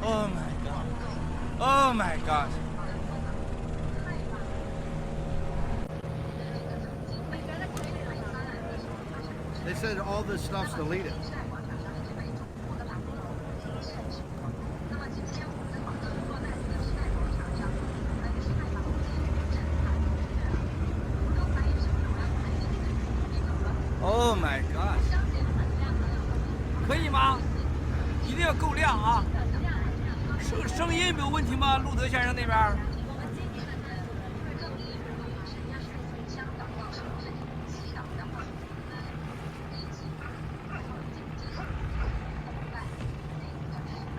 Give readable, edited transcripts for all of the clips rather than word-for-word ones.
Oh my god. Oh my god. They said all this stuff's deleted. Oh my god. 可以吗？一定要够亮啊！声音没有问题吗？路德先生那边。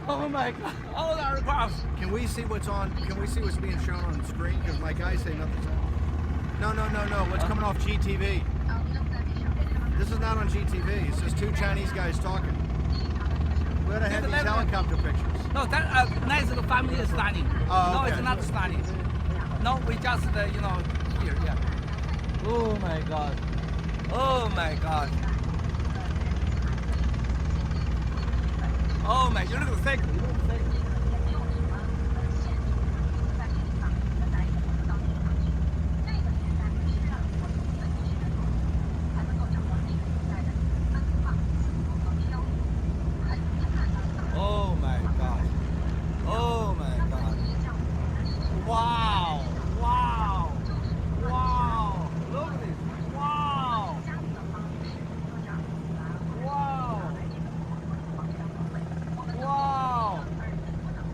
Oh my god! All the aircraft. Can we see what's on? Can we see what's being shown on the screen? Because my guys say nothing's on. No. What's coming off GTV? This is not on GTV. It's just two Chinese guys talking. We gotta have these helicopter pictures. No, that is the family is standing. Oh, No, okay. it's not standing. No, we just here. Yeah. Oh my god. Oh my god. Oh my, you look at the cycle. Oh my god. Oh my god. Wow. Wow. Wow. Look at this. Wow. Wow. Wow.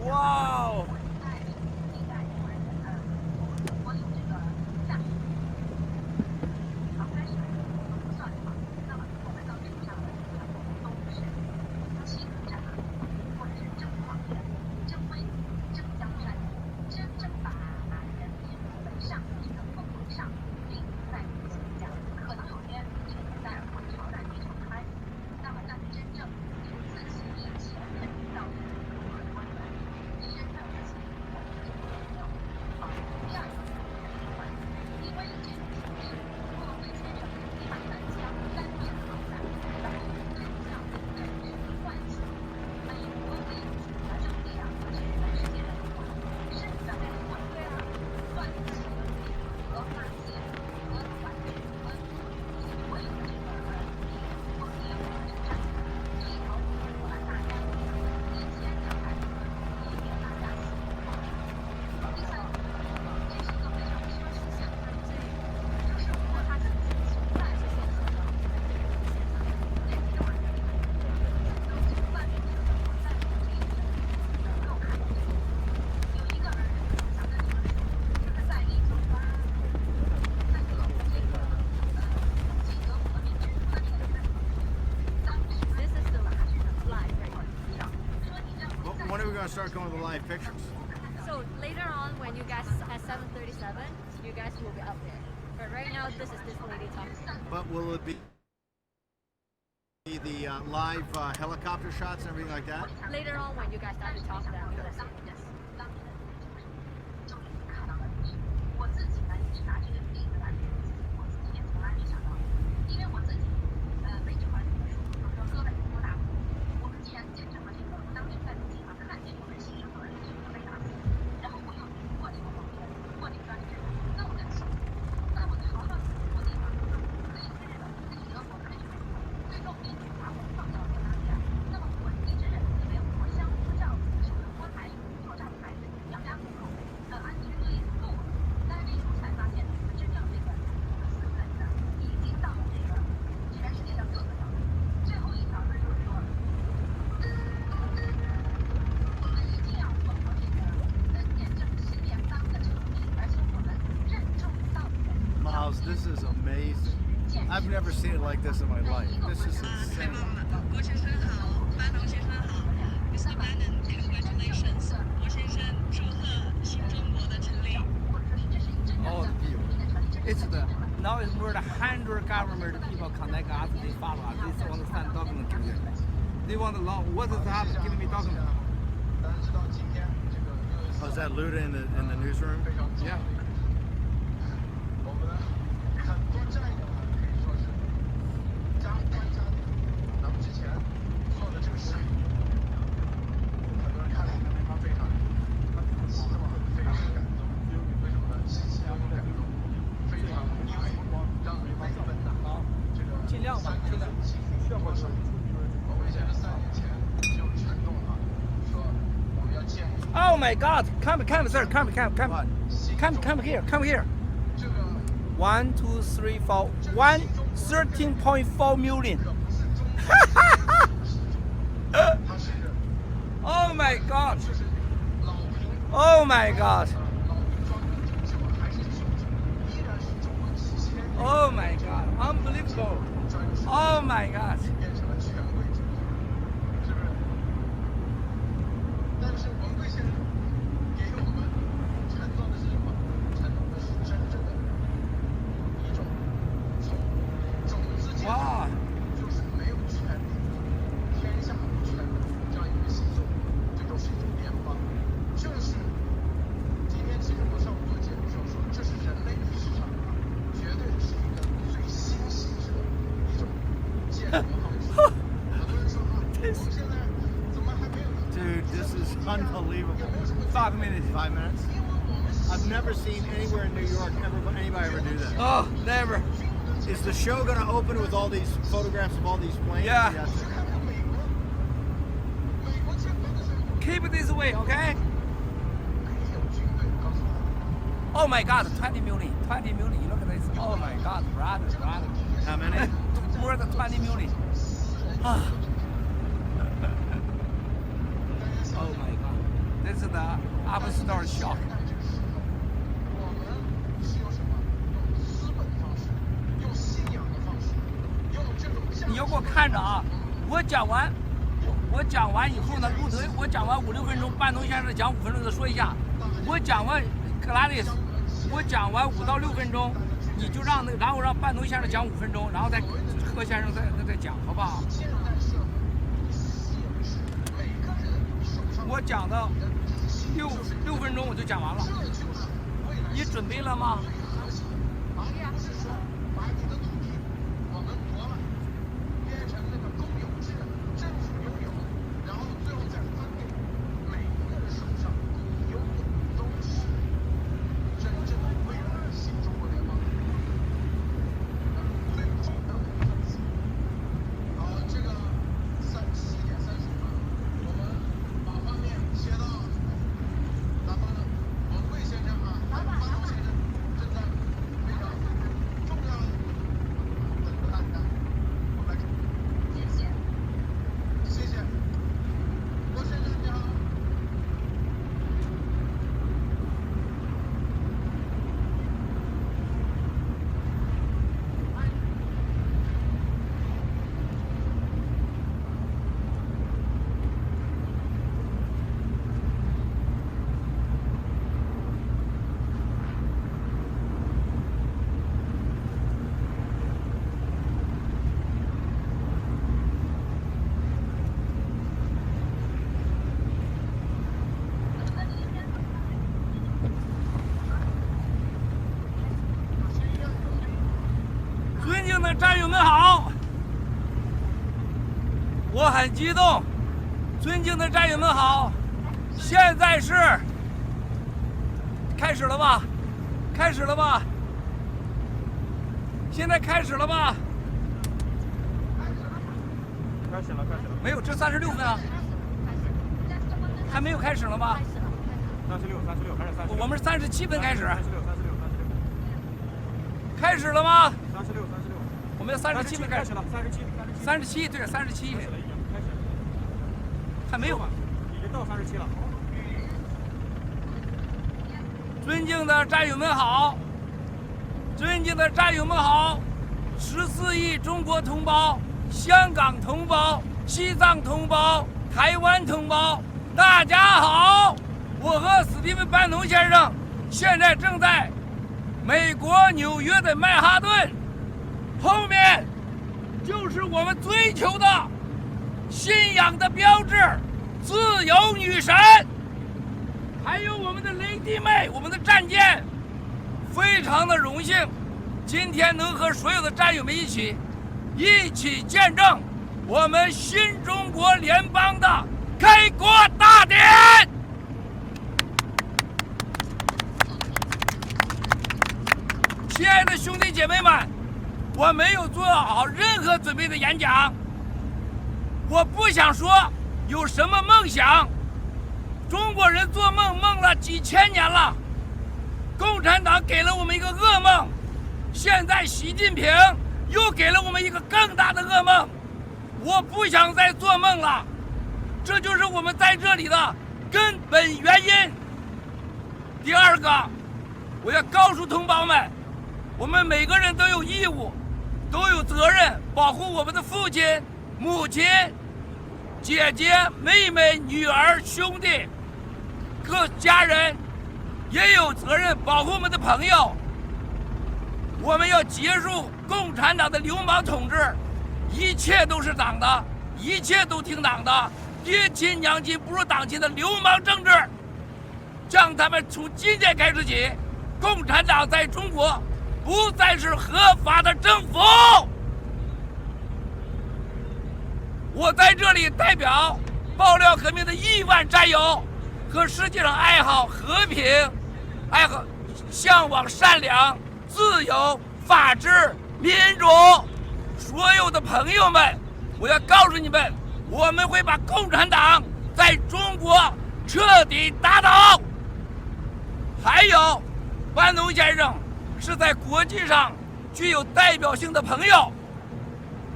Wow. When are we gonna start going with the live pictures? So later on, when you guys at 7:37, you guys will be up there. But right now, this is this lady talking. But will it be the live helicopter shots and everything like that? Later on, when you guys start to talk, then you will see. Yes. Miles, this is amazing. I've never seen it like this in my life. This is insane. 郭先生好，班农先生好 ，Mr. Bannon, congratulations， 郭先生祝贺新中国的成立。 Oh, the people. It's now it's more than 100 government people connect us. They follow us. They want to send document to them. They want to know what is that giving me document. Oh, is that Luda in the newsroom? Yeah. Oh my God! Come, sir. Come. What? Come here. 1, 2, 3, 4. 13.4 million. Oh my God! Oh my God! Oh my God! Unbelievable! Oh my God! 但是文贵先生给我们承诺的是什么？承诺的是真正的一种从种子阶段就是没有权利，天下无权的这样一个形式，这就是一种联邦。正是今天其实我上午做节目时候说，这是人类历史上绝对是一个最新形式的一种建国方式。很多人说啊，我们现在怎么还没有？ Dude, this is unbelievable. 5 minutes. 5 minutes? I've never seen anywhere in New York anybody ever do that. Oh, never. Is the show going to open with all these photographs of all these planes? Yeah. Yes. Keep this way, okay? Oh my God, 20 million. 20 million. Look at this. Oh my God, brother. How many? More than 20 million. Oh my God. This is the after shock. 我们是用什么？用资本的方式，用信仰的方式，用这种价值。你要给我看着啊！我讲完以后呢，路德，我讲完5、6分钟，班农先生讲5分钟的说一下。我讲完格拉利斯，我讲完5到6分钟，你就然后让班农先生讲5分钟，然后再何先生再讲，好不好？我讲的6分钟我就讲完了。你准备了吗？而不是说把你的土地我们夺了，变成那个公有制，政府拥有，然后最后再分给每一个人手上，拥有都是真正的未来新中国联邦最重要的一份子。好，这个7点30分，我们把画面切到咱们文贵先生啊，班农先生正在非常重要的等着大家。我们来看，谢谢，郭先生你好。尊敬的战友们好，我很激动。尊敬的战友们好，现在是开始了吧？开始了吧？现在开始了吧？开始了。没有，这36分啊，还没有开始了吗？ 36还是36？我们是37分开始。 36。开始了吗？ 36。我们要37分开始。了37，对，37。开始了，还没有吧？已经到37了。尊敬的战友们好，尊敬的战友们好，14亿中国同胞、香港同胞、西藏同胞、台湾同胞，大家好！我和史蒂芬·班农先生现在正在美国纽约的曼哈顿，后面就是我们追求的信仰的标志——自由女神。还有我们的雷弟妹，我们的战舰，非常的荣幸，今天能和所有的战友们一起见证我们新中国联邦的开国大典。亲爱的兄弟姐妹们，我没有做好任何准备的演讲，我不想说有什么梦想。中国人做梦梦了几千年了，共产党给了我们一个噩梦，现在习近平又给了我们一个更大的噩梦。我不想再做梦了，这就是我们在这里的根本原因。第二个，我要告诉同胞们，我们每个人都有义务，都有责任保护我们的父亲、母亲、姐姐、妹妹、女儿、兄弟，各家人也有责任保护我们的朋友。我们要结束共产党的流氓统治，一切都是党的，一切都听党的，爹亲娘亲不如党亲的流氓政治，让他们从今天开始起，共产党在中国不再是合法的政府。我在这里代表爆料革命的亿万战友和世界上爱好和平、爱好向往善良、自由、法治、民主所有的朋友们，我要告诉你们，我们会把共产党在中国彻底打倒。还有，班农先生是在国际上具有代表性的朋友，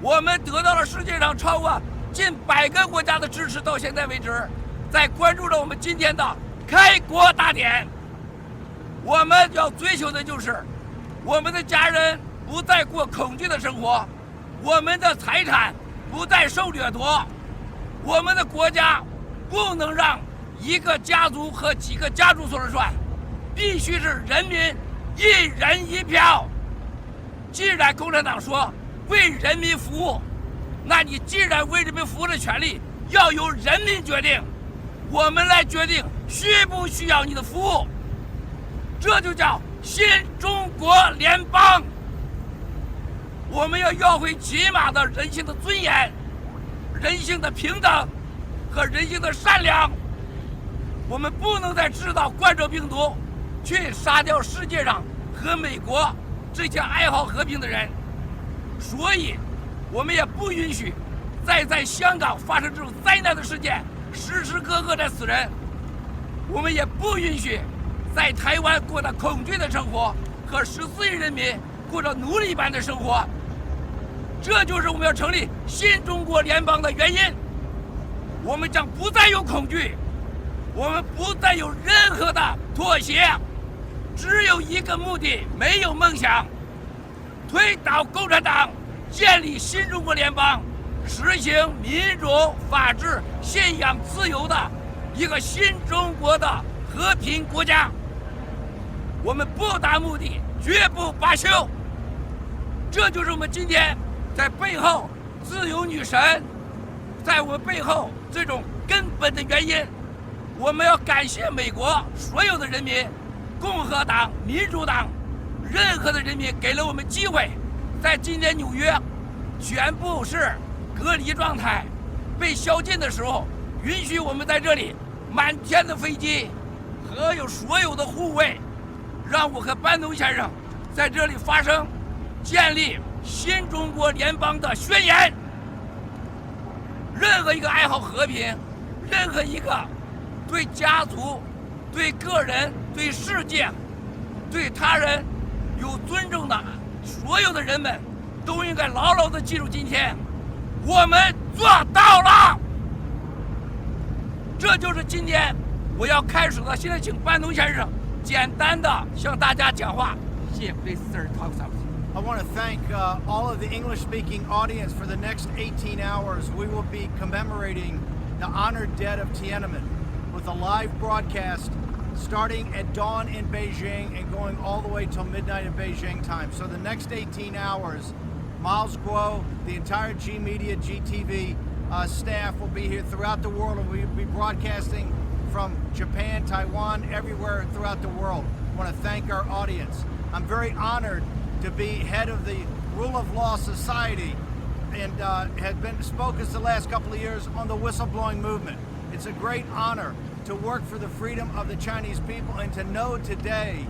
我们得到了世界上超过近100个国家的支持，到现在为止，在关注着我们今天的开国大典。我们要追求的就是我们的家人不再过恐惧的生活，我们的财产不再受掠夺，我们的国家不能让一个家族和几个家族说了算，必须是人民一人一票。既然共产党说为人民服务，那你既然为人民服务的权利要由人民决定，我们来决定需不需要你的服务，这就叫新中国联邦。我们要要回起码的人性的尊严、人性的平等和人性的善良。我们不能再制造冠状病毒去杀掉世界上和美国这些爱好和平的人，所以我们也不允许再在香港发生这种灾难的事件，时时刻刻在死人。我们也不允许在台湾过着恐惧的生活，和14亿人民过着奴隶般的生活。这就是我们要成立新中国联邦的原因。我们将不再有恐惧，我们不再有任何的妥协，只有一个目的，没有梦想：推倒共产党，建立新中国联邦，实行民主、法治、信仰自由的一个新中国的和平国家。我们不达目的，绝不罢休。这就是我们今天在背后自由女神在我们背后这种根本的原因。我们要感谢美国所有的人民，共和党、民主党，任何的人民给了我们机会，在今天纽约全部是隔离状态被宵禁的时候，允许我们在这里满天的飞机和有所有的护卫，让我和班农先生在这里发声，建立新中国联邦的宣言。任何一个爱好和平，任何一个对家族、对个人、对世界、对他人有尊重的所有的人们，都应该牢牢地记住今天我们做到了。这就是今天我要开始的。现在请班农先生简单的向大家讲话。谢谢 Please sir talk something. I want to thank all of the English-speaking audience. For the next 18 hours, we will be commemorating the honored dead of Tiananmen with a live broadcast starting at dawn in Beijing and going all the way till midnight in Beijing time. So the next 18 hours, Miles Guo, the entire G Media, GTV staff will be here throughout the world, and we'll be broadcasting from Japan, Taiwan, everywhere throughout the world. I want to thank our audience. I'm very honored to be head of the Rule of Law Society and have been focused the last couple of years on the whistleblowing movement. It's a great honor to work for the freedom of the Chinese people and to know today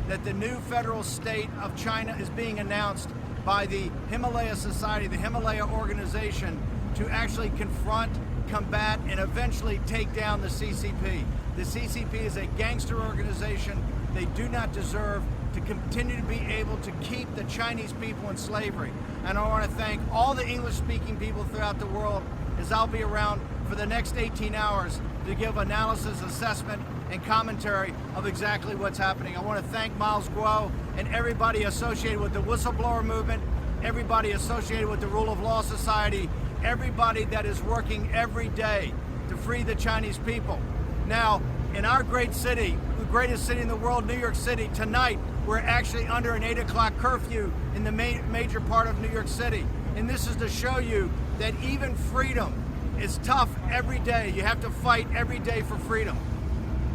that the new federal state of China is being announced by the Himalaya Society, the Himalaya organization, to actually confront combat, and eventually take down the CCP. The CCP is a gangster organization. They do not deserve to continue to be able to keep the Chinese people in slavery. And I want to thank all the English-speaking people throughout the world, as I'll be around for the next 18 hours to give analysis, assessment, and commentary of exactly what's happening. I want to thank Miles Guo and everybody associated with the whistleblower movement, everybody associated with the Rule of Law Society, everybody that is working every day to free the Chinese people. Now, in our great city, the greatest city in the world, New York City, tonight we're actually under an 8 o'clock curfew in the major part of New York City. And this is to show you that even freedom is tough every day. You have to fight every day for freedom.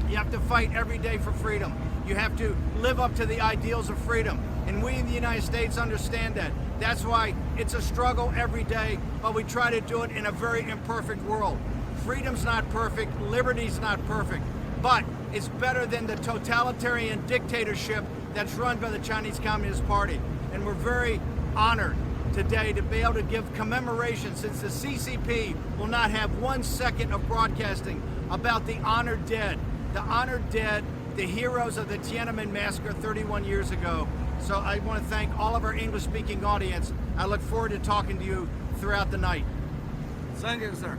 You have to fight every day for freedom. You have to live up to the ideals of freedom. And we in the United States understand that. That's why it's a struggle every day, but we try to do it in a very imperfect world. Freedom's not perfect, liberty's not perfect, but it's better than the totalitarian dictatorship that's run by the Chinese Communist Party. And we're very honored today to be able to give commemoration, since the CCP will not have 1 second of broadcasting about the honored dead. The honored dead, the heroes of the Tiananmen massacre 31 years ago. So I want to thank all of our English-speaking audience. I look forward to talking to you throughout the night. Thank you, sir.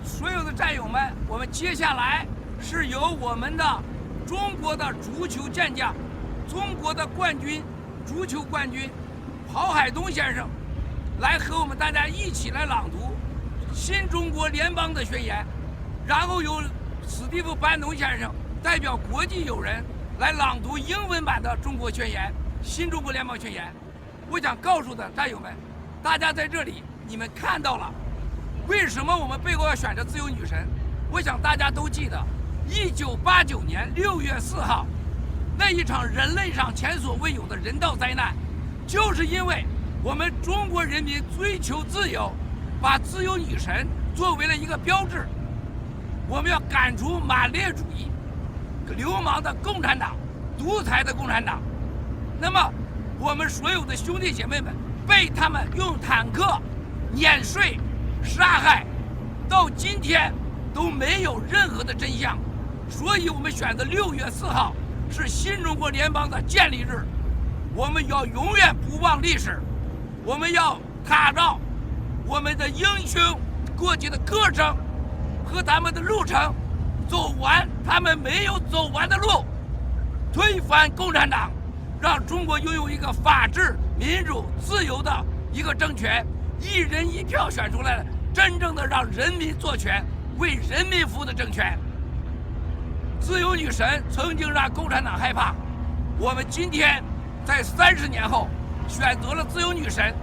所有的战友们，我们接下来是由我们的中国的足球健将、中国的冠军、足球冠军郝海东先生，来和我们大家一起来朗读新中国联邦的宣言，然后由史蒂夫·班农先生代表国际友人来朗读英文版的中国宣言、新中国联邦宣言。我想告诉的战友们，大家在这里你们看到了，为什么我们背后要选择自由女神？我想大家都记得，1989年6月4号那一场人类上前所未有的人道灾难，就是因为我们中国人民追求自由，把自由女神作为了一个标志。我们要赶除马列主义、流氓的共产党、独裁的共产党。那么，我们所有的兄弟姐妹们被他们用坦克碾碎、杀害，到今天都没有任何的真相。所以我们选择6月4号是新中国联邦的建立日。我们要永远不忘历史，我们要踏上我们的英雄过去的歌声和他们的路程，走完他们没有走完的路，推翻共产党，让中国拥有一个法治、民主、自由的一个政权，一人一票选出来了真正的让人民做权、为人民服务的政权。自由女神曾经让共产党害怕，我们今天在30年后选择了自由女神，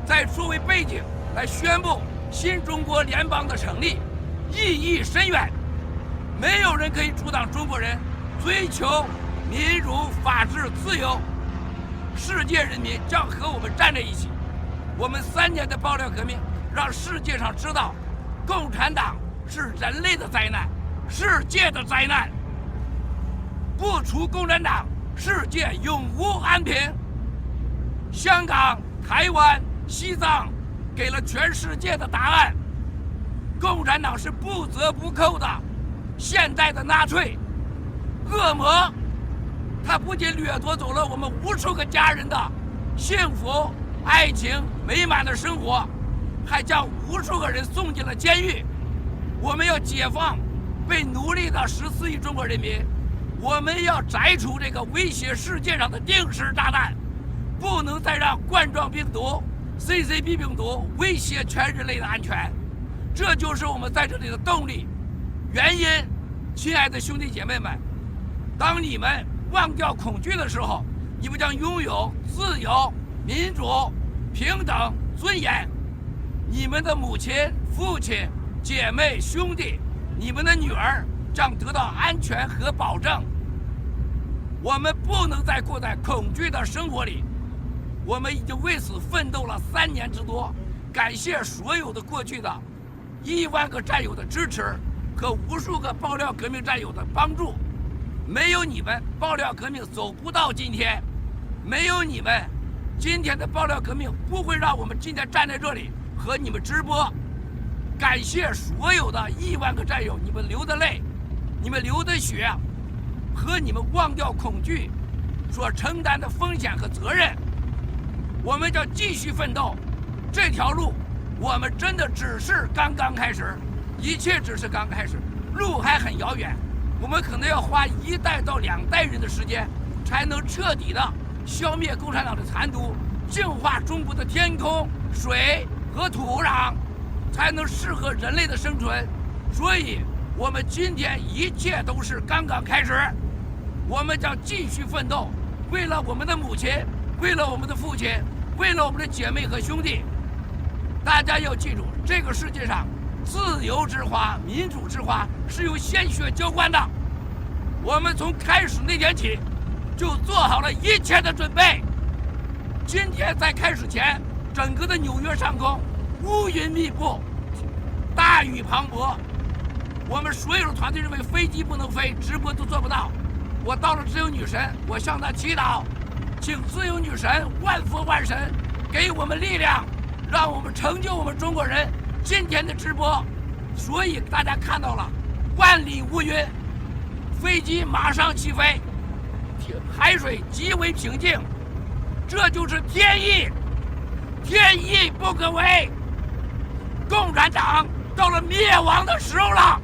在作为背景来宣布新中国联邦的成立，意义深远。没有人可以阻挡中国人追求民主、法治、自由。世界人民将和我们站在一起。我们3年的爆料革命，让世界上知道，共产党是人类的灾难，世界的灾难。不除共产党，世界永无安平。香港、台湾、西藏给了全世界的答案。共产党是不折不扣的现代的纳粹恶魔，他不仅掠夺走了我们无数个家人的幸福、爱情、美满的生活，还将无数个人送进了监狱。我们要解放被奴隶的14亿中国人民，我们要摘除这个威胁世界上的定时炸弹，不能再让冠状病毒、CCP 病毒威胁全人类的安全。这就是我们在这里的动力、原因。亲爱的兄弟姐妹们，当你们忘掉恐惧的时候，你们将拥有自由、民主、平等、尊严。你们的母亲、父亲、姐妹、兄弟，你们的女儿将得到安全和保证。我们不能再过在恐惧的生活里。我们已经为此奋斗了3年之多，感谢所有的过去的1万个战友的支持和无数个爆料革命战友的帮助。没有你们，爆料革命走不到今天；没有你们，今天的爆料革命不会让我们今天站在这里和你们直播。感谢所有的亿万个战友，你们流的泪，你们流的血，和你们忘掉恐惧所承担的风险和责任。我们要继续奋斗，这条路我们真的只是刚刚开始，一切只是刚开始，路还很遥远。我们可能要花1代到2代人的时间，才能彻底的消灭共产党的残毒，净化中国的天空、水和土壤，才能适合人类的生存。所以，我们今天一切都是刚刚开始，我们将继续奋斗，为了我们的母亲，为了我们的父亲，为了我们的姐妹和兄弟。大家要记住，这个世界上自由之花、民主之花是由鲜血浇灌的。我们从开始那天起，就做好了一切的准备。今天在开始前，整个的纽约上空乌云密布，大雨磅礴。我们所有的团队认为飞机不能飞，直播都做不到。我到了自由女神，我向她祈祷，请自由女神万佛万神给我们力量，让我们成就我们中国人今天的直播。所以大家看到了，万里无云，飞机马上起飞，海水极为平静，这就是天意，天意不可违。共产党到了灭亡的时候了，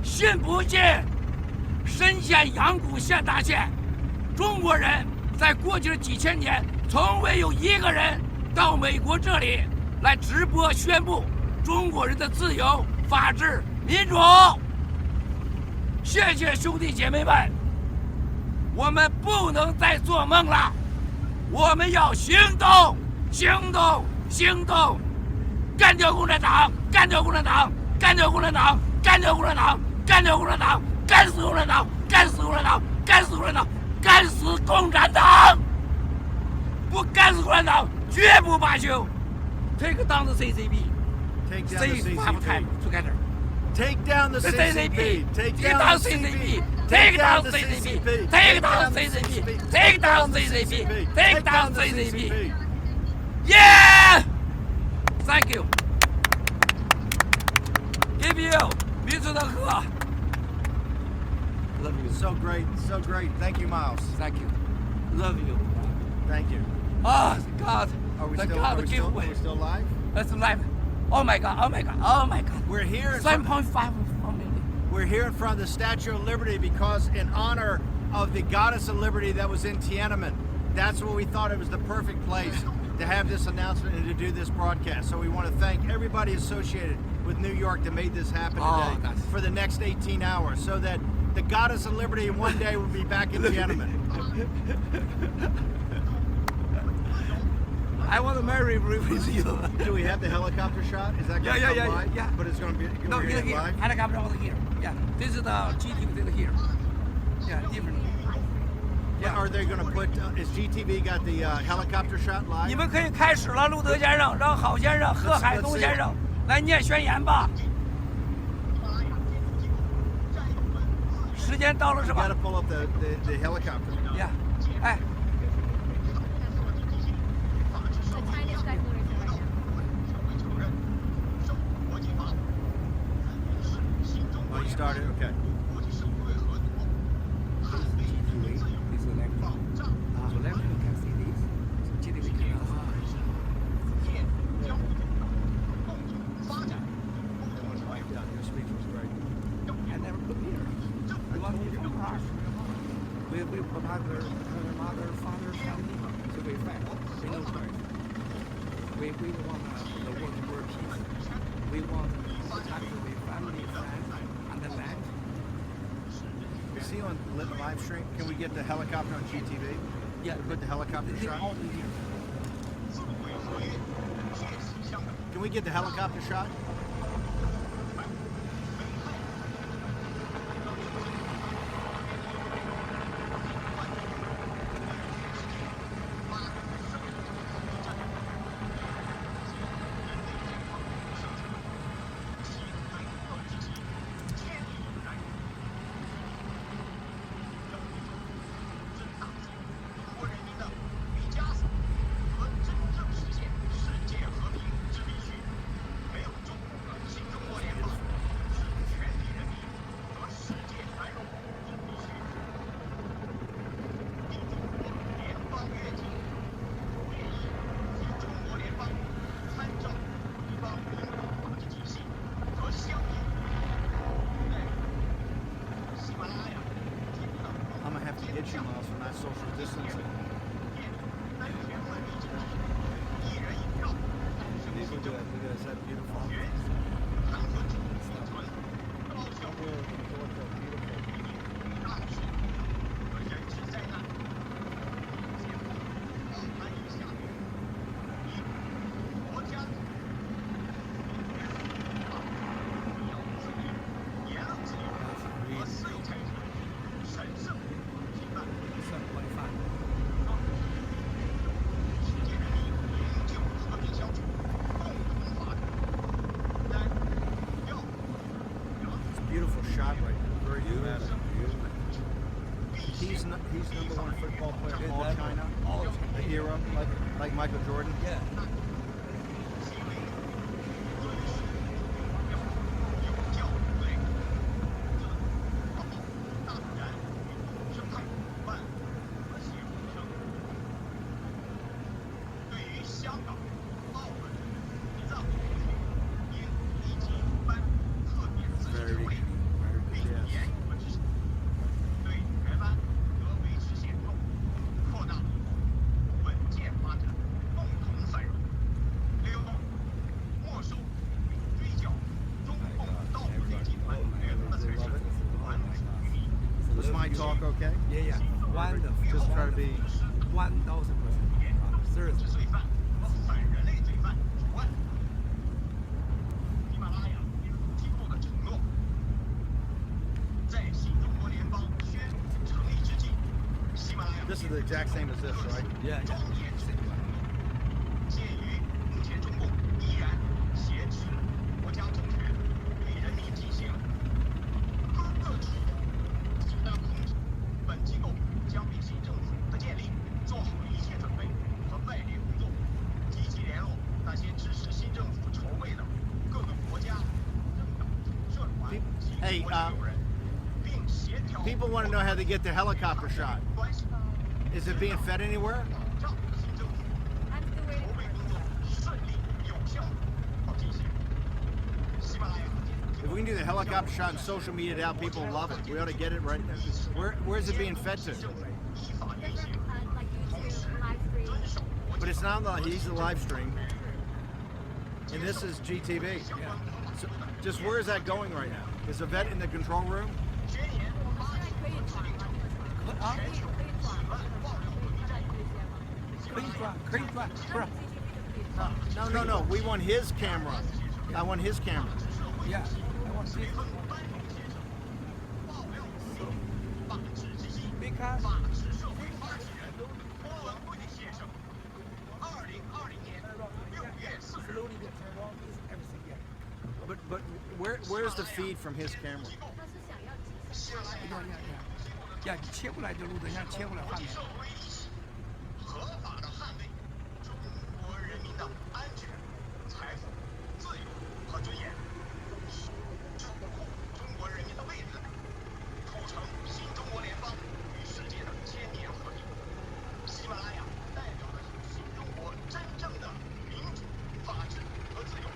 信不信？身陷阳谷县大县，中国人在过去的几千年，从未有一个人到美国这里来直播宣布中国人的自由、法治、民主。谢谢兄弟姐妹们，我们不能再做梦了，我们要行动，行动，行动！干掉共产党！干掉共产党！干掉共产党！干掉共产党！干掉共产党！干死共产党！干死共产党！干死共产党！干死共产党！不干死共产党，绝不罢休。Take down the CCP. Take down the Save five time CCP. together. Take down the CCP. Take down CCP. Take down CCP. Take down CCP. Take down CCP. Take down CCP. Yeah! Thank you. Give you 民主的贺。Love you. So great, so great. Thank you, Miles. Thank you. Love you. Thank you. Oh God. Are we The still? God Are we give still? Are way. we still live? That's live. Oh my God. Oh my God. Oh my God. We're here. 3.5 million. We're here in front of the Statue of Liberty because, in honor of the Goddess of Liberty that was in Tiananmen, that's what we thought it was the perfect place to have this announcement and to do this broadcast. So we want to thank everybody associated with New York that made this happen Oh, today that's- for the next 18 hours, so that the Goddess of Liberty one day will be back in Tiananmen. I want to marry with you. Do we have the helicopter shot? Is that going to come live? Yeah. But it's going to be No, we're here, here live? Helicopter over here. Yeah. This is the GTV this is here. Yeah, different. Yeah. Are they going to put? Is GTV got the helicopter shot 你 live? 们可以开始了，路德先生，让郝先生、贺海东先生来念宣言吧。时间到了是 You 吧 got to pull up the helicopter. ？Yeah，哎， The tiniest guy flew right now. Oh, you started. Okay. This is left. So left you can see this. So GTV can Your speech was great. I never put here. We want to from us. We father, mother, father, family. So we fight. We no choice. We want the world peace. We want the time to be family, friends, and the land. Is he on live stream? Can we get the helicopter on GTV? Yeah, Put the helicopter this is shot. all in here. Can we get the helicopter shot? 2 miles from that social distancing. These look at that. Look at that. Is that beautiful? Beautiful shot right there. Very dramatic. He's number 1 football player in all China. The hero, like Michael Jordan. Yeah. Was my talk okay? Yeah. Wonderful. Just try to be 1000%. Seriously. 反人类罪犯除外。喜马拉雅提出的承诺，在新中国联邦宣成立之际，喜马拉雅 This is the exact same as this, right? Yeah. 庄严审判。鉴于目前中共依然挟持国家政权对人民进行各种极大控制，本机构将为新政府的建立做好一切准备和外联工作，积极联络那些支持新政府筹备的各个国家、政党、社团及Hey, 国际友人，并协调 People want to know how they get the helicopter shot. 关系， Is it being fed anywhere? 保障新政府 I'm still 筹 waiting 备 for 工 it. 作顺利有效地进行。喜马拉雅 If we can do the helicopter shot and social media it out, people will love it. We ought to get it right. Where's it being fed to? 依法运行， Different like 同时 YouTube, live stream. 遵守国 But 际 it's not like he's the live stream. And this is GTV. So just where is that going right now? Is the vet in the control room? 宣言我们现在可以转吗？可以转吗？可以转，可以转，不是 No. We want his camera. I want his camera. Yeah. I want to see. 爆料法治之心， Because 法治社会发起人郭文贵先生，2020年6月4日， slowly get turned on. Is everything yeah. But where's the feed from his camera? 他是想要及时下来呀，你切过来就录的，像切过来画面。社会一起合法的捍卫中国人民的安全、财富、自由和尊严，守护中国人民的未来，促成新中国联邦与世界的千年和平。喜马拉雅代表的是新中国真正的民主、法治和自由。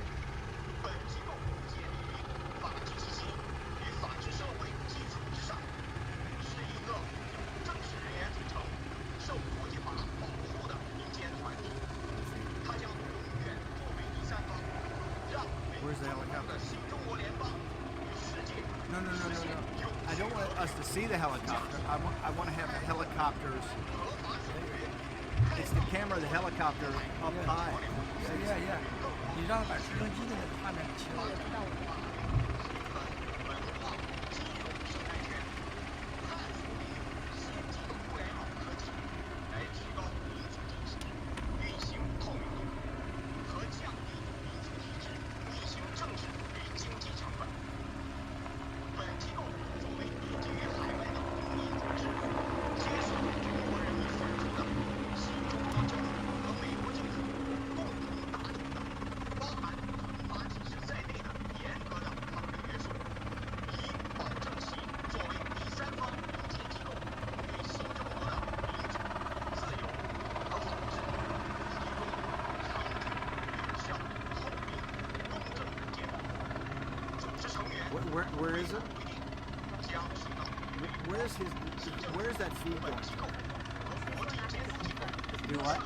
本机构建立于法治体系与法治社会基础之上，是一个由正式人员组成、受国际法保护的民间团体。它将永远作为第三方，让美国 Where's the helicopter? 的新中国联邦与世界 No. I don't want us to see the helicopter. I want to have the helicopters. 合法守约。 It's the camera of the helicopter up high. Yeah. 你让他把直升机的那个画面给切了。文化、金融生态圈，探索利用先进的互联网科技，来提高民主体制运行透明度和降低民主体制运行政治与经济成本。本机构作为立基于海外的公民组织，接受中国人民选出的新中国政府和美国政府共同达成的包含憲法体制在内的严格的法律约束，以保证其作为第三方民间机构对新中国的民主、自由和法治提供长久、有效、透明、公正的监管。组织成员 Where is it? 规定将受到美国 Where's that feed going? Do what?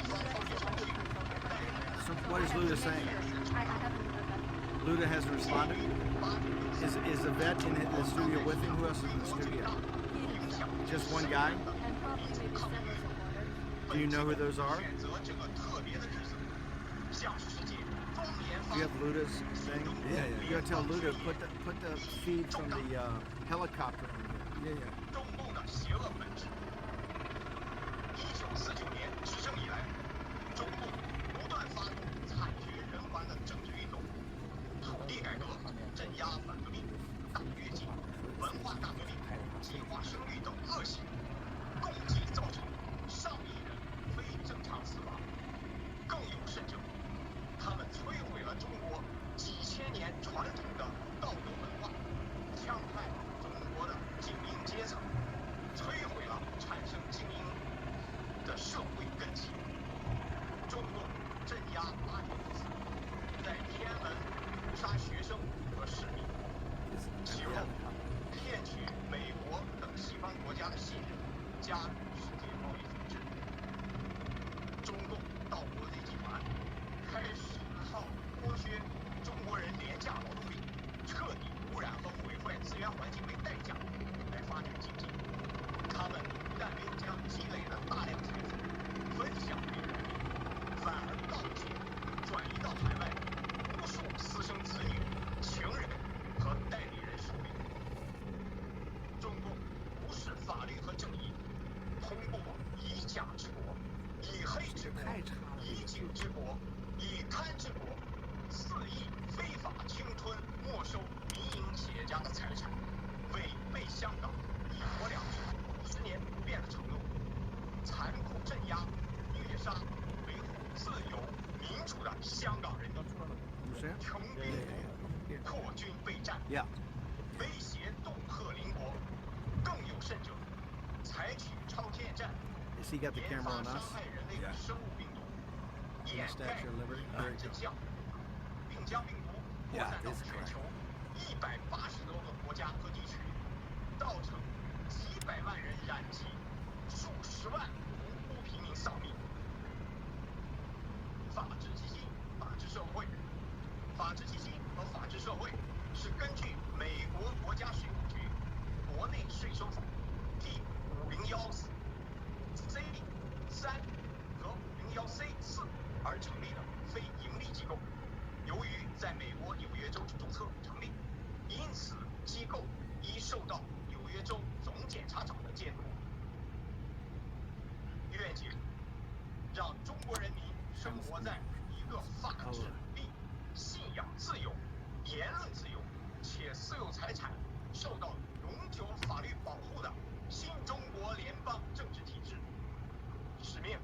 So what is Luda saying? I haven't heard that. Luda hasn't responded? Is a vet in the studio with him? Who else is in the studio? He himself. Just one guy? And probably maybe several supporters. Do you know who those are? 选择这个特别的日子，向世界庄严 Do 发 you have Luda's thing? You gotta tell Luda put the feed from the helicopter on here. 中共的邪恶本质。1949年执政以来，中共不断发动惨绝人寰的政治运动，土地改革、镇压反革命、大跃进、文化大革命、计划生育等恶行，共计造成上亿人非正常死亡。更有甚者，他们摧毁了中国几千年传统的道德文化，戕害中国的精英阶层，摧毁了产生精英的社会根基。中共镇压8年不死，在天安门屠杀学生和市民，其后骗取美国等西方国家的信任，加入世界贸易组织。中共盗国贼集团开始靠剥削中国人廉价劳动力、彻底污染和毁坏资源环境为代价来发展经济。他们不但没有将积累的大量财富分享给人民，反而盗窃转移到海外无数私生子女、情人和代理人手里。中共无视法律和正义，通过以假治国、以黑治国、以警治国、以贪治国，肆意非法侵吞没收民营企业家的财产，违背香港一国两制10年不变的承诺，残酷镇压、虐杀维护自由民主的香港人民，穷兵破军备战， Yeah. 威胁恫吓邻国，更有甚者，采取超限战， Has he got the 研 camera 发 on 伤 us? 害人类的生物病毒，掩盖真相，并将病毒扩散到全球180多个国家和地区，造成几百万人染疾，数十万无辜平民丧命。法治基金、法治社会，法治基金和法治社会是根据美国国家税务局国内税收法第501C3和501C4而成立的非营利机构。由于在美国纽约州注册成立，因此机构已受到纽约州总检察长的监督。愿景让中国人民生活在一个法治独立、信仰自由、言论自由且私有财产受到永久法律保护的新中国联邦政治体制。使命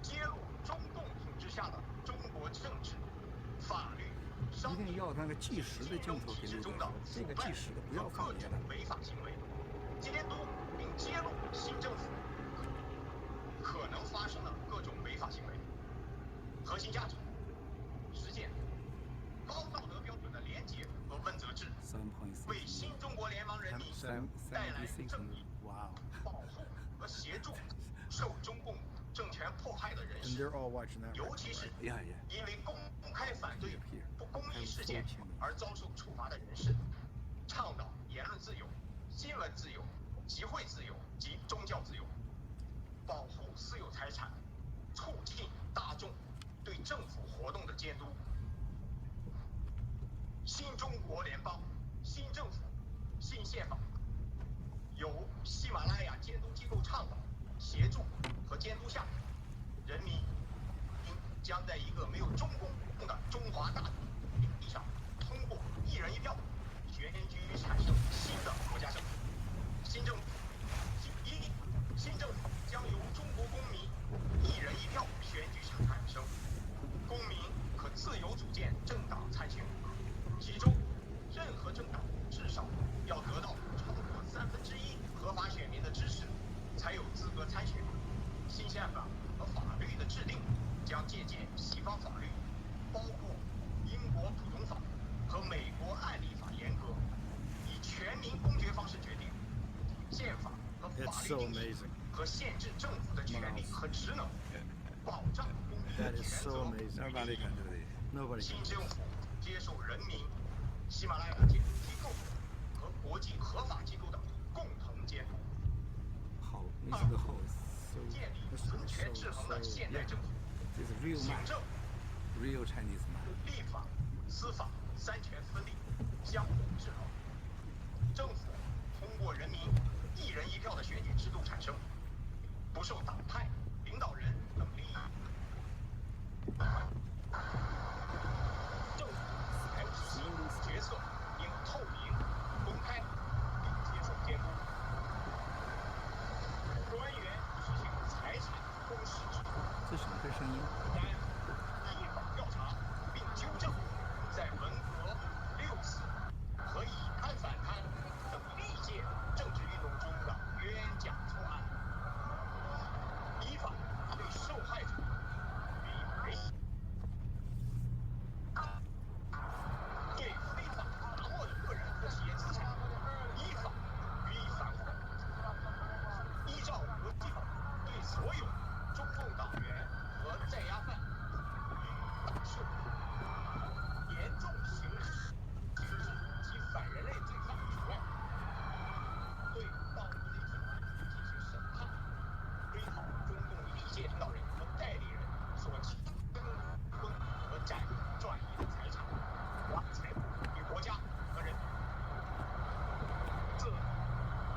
揭露中共统治下的中国政治、法律、商一定品、要那个计时的镜头给你体制中的这个计时的不要放各种别的。违法行为，监督并揭露新政府可能发生的各种违法行为。核心价值：实践高道德标准的廉洁和温责制，为新中国联邦人民带来正义、Wow. 保护和协助受中共政权迫害的人 And 士， they're all watching that. 尤其是 Yeah, yeah. 因为公开反对不公义事件而遭受处罚的人士，倡导言论自由、新闻自由、集会自由及宗教自由，保护私有财产，促进大众对政府活动的监督。新中国联邦、新政府、新宪法由喜马拉雅监督机构倡导、协助和监督下，人民将在一个没有中共的中华大领地上，通过1人1票选举产生新的国家政府。新政府新政府将由中国公民1人1票选举产生，公民可自由组建政党参选，其中任何政党至少要得到超过1/3合法选民的支持，才有资格参选。新宪法和法律的制定将借鉴西方法律，包括英国普通法和美律定义和限制政府的权利和职能，保障公民的权责与利益。新政府接受人民、喜马拉雅监督机构和国际合法机构的共同监督。建立人权制衡的现代政府，行政、立法、司法三权分立，相互制衡。政府通过人民一人一票的选举制度产生，不受党派、领导人等利益。政府财务体系决策应透明、公开并接受监督。官员实行财产公示制度。这什么个声音？三、依法调查并纠正在文革、六四和以贪反贪等历届政治运动中的冤假错案，依法对受害者予以赔偿，对非法拿获的个人和企业资产依法予以返还，依照国际法对所有中共党员和在押犯予以打赦，严重刑事及反人类罪犯除外，对盗污类罪案进行审判，追讨中共历届领导人和代理人所侵吞和转移的财产、财物与国家和人民。四、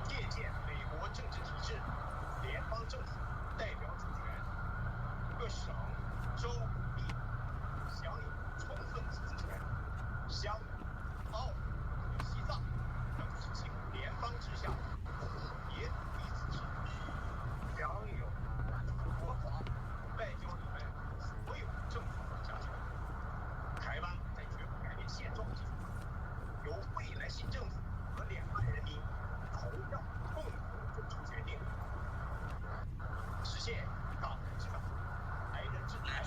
借鉴美国政治体制，联邦政府代表主权，各省、州、地享有充分自治权。香港、澳和西藏等实行联邦之下别独立自治，享有国防、外交以外所有政府管辖权。台湾在绝不改变现状基础上，由未来新政府和两岸人民投票共同做出决定，实现港人治港、台人治台、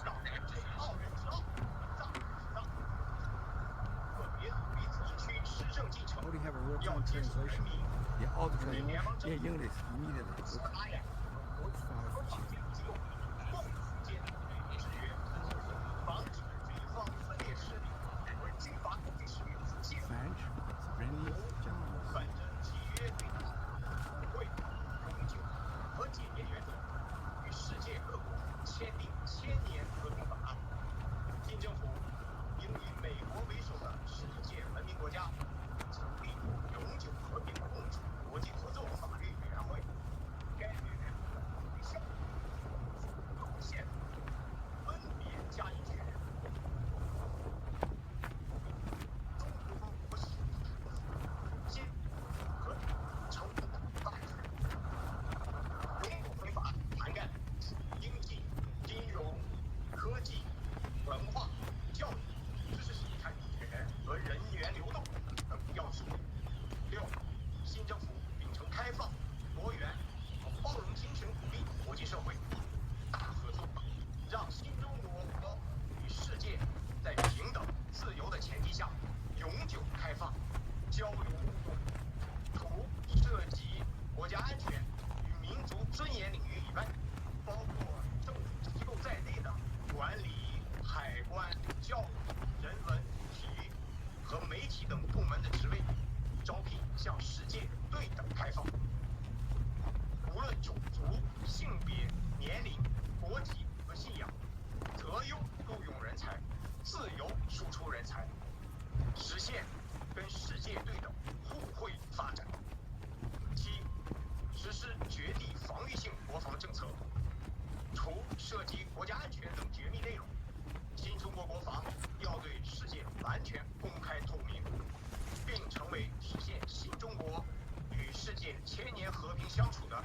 港人治澳人治澳、藏人治藏。个别独立自治区施政进程要接受人民与联邦政府、喜马拉雅和国际合法监督机构共同监督制约，防止军方分裂势力和军阀统治势力的出现。反正契约对抗、互惠、永久和检验原则，与世界各国签订1000年和平法案。新政府应以美国为首的世界文明国家成立永久和平共处国际合作法律委员会，该委员会对项目宪法分别加以确认。中国新和成功的大事。永久和平法案涵盖经济、金融、科技、文化、教育、知识产权和人员流动等要素。六、新政府秉承开放、多元和包容精神，鼓励国际社会大合作，让新中国与世界在平等、自由的前提下永久开放、交流互动。除涉及国家安全与民族尊严领域以外，包括政府机构在内的管理、海关、教育、人文、体育和媒体等部门的职位，招聘向世界对等开放。无论种族、性别、年龄、国籍和信仰，择优录用人才，自由输出人才，实现跟世界对等、互惠发展。七、实施绝地防御性国防政策，除涉及国家安全等绝密内容，新中国国防要对世界完全公开透明，并成为实现新中国与世界1000年和平相处的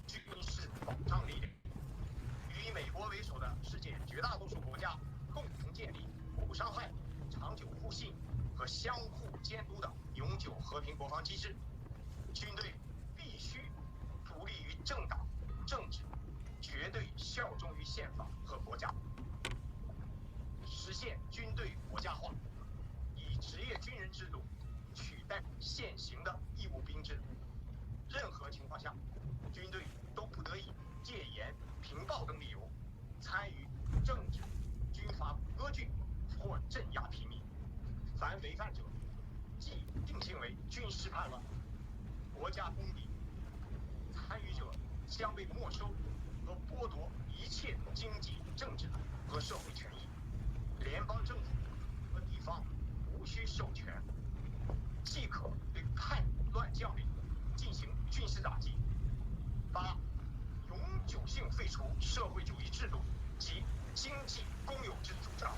军事保障力量，与以美国为首的世界绝大多数国家共同建立不伤害、长久互信和相互监督的永久和平国防机制。军队必须独立于政党、政治，绝对效忠于宪法和国家，实现军队国家化，以职业军人制度取代现行的义务兵制，任何情况下，军队都不得以戒严、平暴等理由参与政治、军阀割据或镇压平民。凡违反者，即定性为军事叛乱，国家公敌。参与者将被没收和剥夺一切经济、政治和社会权益。联邦政府和地方无需授权，即可对叛乱将领进行军事打击。8. 永久性废除社会主义制度及经济公有制主张，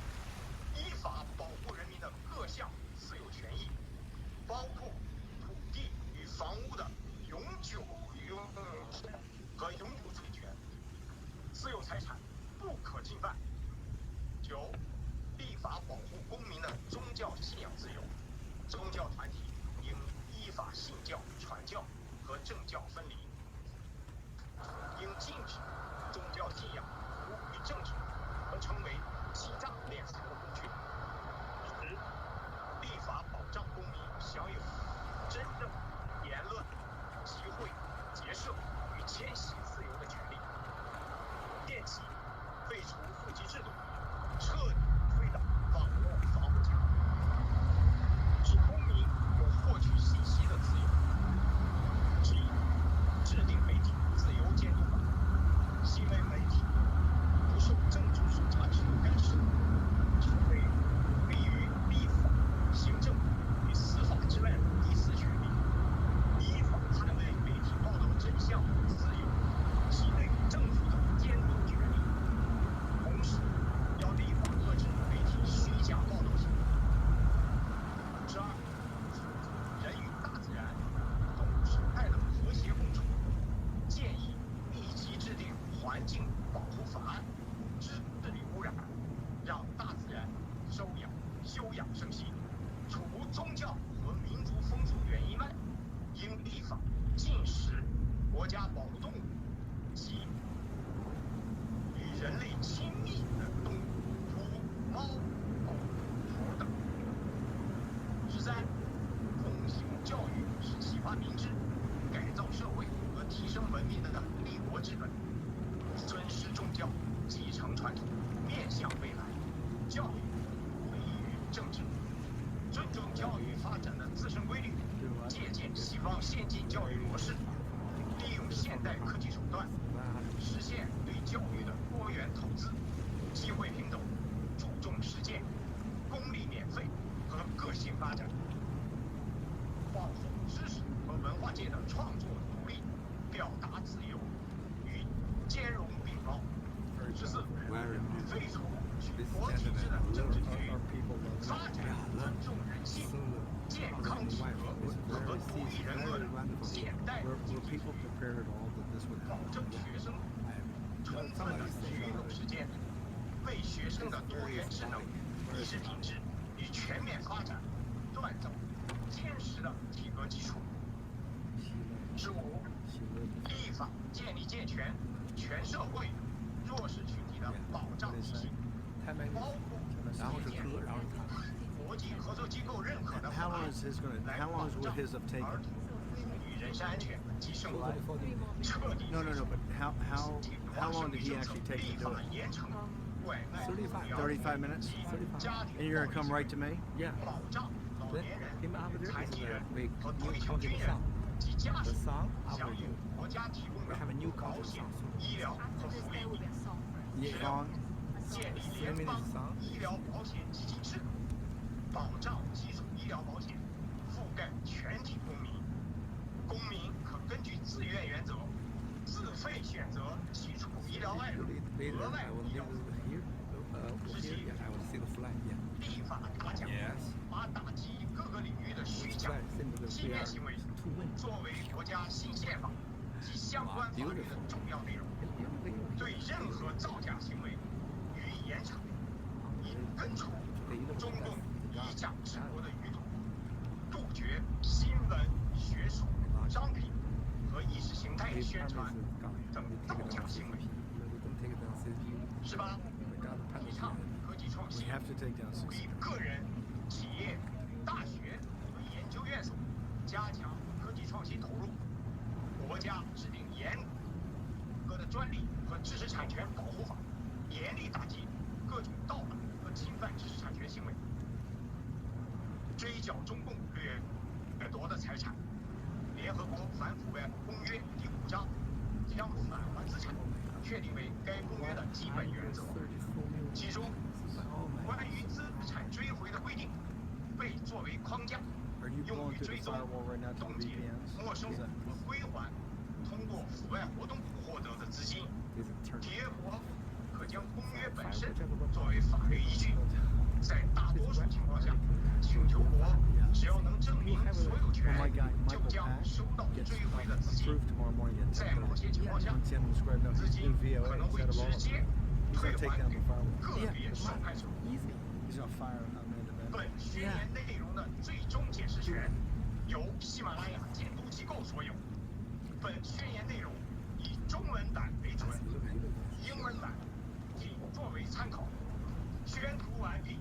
依法保护人民的各项私有权益，包括土地与房屋的永久和永久产权，私有财产不可侵犯。9. 立法保护公民的宗教信仰自由，宗教团体应依法信教、传教和政教分离，应禁止宗教信仰服务于政治和成为欺诈敛财的工具。10. 立法保障公民享有真正言论、集会、结社与迁徙自由的权利。电起废除户籍制度，彻底推倒网络防火墙，使公民有获取信息的自由。制定媒体自由监督法，行为媒体不受政治审查制度干涉，成为立于立法、行政与司法之外的第四权利，依法捍卫媒体报道真相自由及对政府的监督权利。同时，要立法遏制媒体虚假报道行为。12. 人与大自然、动物生态的和谐共处，建议立即制定环境保护法案，治理污染，让大自然休养生息。除宗教和民族风俗原因外，应立法禁食国家保护动物及与人类亲密的动物，如猫、狗、猴等。13. 奉行教育是启发民智、改造社会和提升文明的立国之本。尊师重教，继承传统，面向未来。教育不异于政治，尊重教育发展的自身规律，借鉴西方先进教育模式，利用现代科技手段，实现对教育的多元投资，机会平等，注重实践，公立免费和个性发展，保护知识和文化界的创作独立、表达自由与兼容并包。14. 废除国体制的政治局，发展尊重人性、健康体格和鼓励人格的现代经济主义，保证学生充分的体育运动时间，为学生的多元智能、意识品质与全面发展锻造坚实的体格基础。15. 立法建立健全全社会弱势群体的保障体系，包括建立国际合作机构认可的法案，来保障儿童、妇女人身安全及生活，彻底 No, but how long did he actually take to do it? 35 minutes? And you're going to come right to me? Yeah. 保障老年人、 Him over there 残疾 is 人 we 和 new 退休 county 军 the 人 song. 及家 The 属 song 享 over 有 you. 国家提供 We have a 的 new 保 county 险 song. 医疗和 After this, 福 there will 利 be，a song first. Yeah. Song. A song 建立 first. 联邦 song. 医疗保险基金制度，保障基础医疗保险覆盖全体公民。公民可根据自愿原则，自费选择基础医疗外的 Later, 额外 I want 医 to 疗 here, here, yeah, I want to see the flag, yeah. 立法大奖， Yes. 把打击各个领域的虚假、 Flag, send to the 欺骗 PR 行为 to win. 作为国家新宪法及相关法律的重要内容，对任何造假行为予以严惩，以根除中共以假治国的余毒，杜绝新闻、学术、商品和意识形态宣传等造假行为。18. 提倡科技创 We 新， have to take down 鼓励 60. 个人、企业、大学和研究院所加强科技创新投入，缴中共掠夺的财产。联合国反腐败公约第5章将返还资产确定为该公约的基本原则，其中关于资产追回的规定被作为框架，用于追踪、冻结、没收和归还通过腐败活动获得的资金。缔约国可将公约本身作为法律依据，在大多数情况下，请求国只要能证明所有权，就将收到追回的资金。在某些情况下，资金可能会直接退还给个别受害者。本宣言内容的最终解释权由喜马拉雅监督机构所有。本宣言内容以中文版为准，英文版仅作为参考。宣读完毕。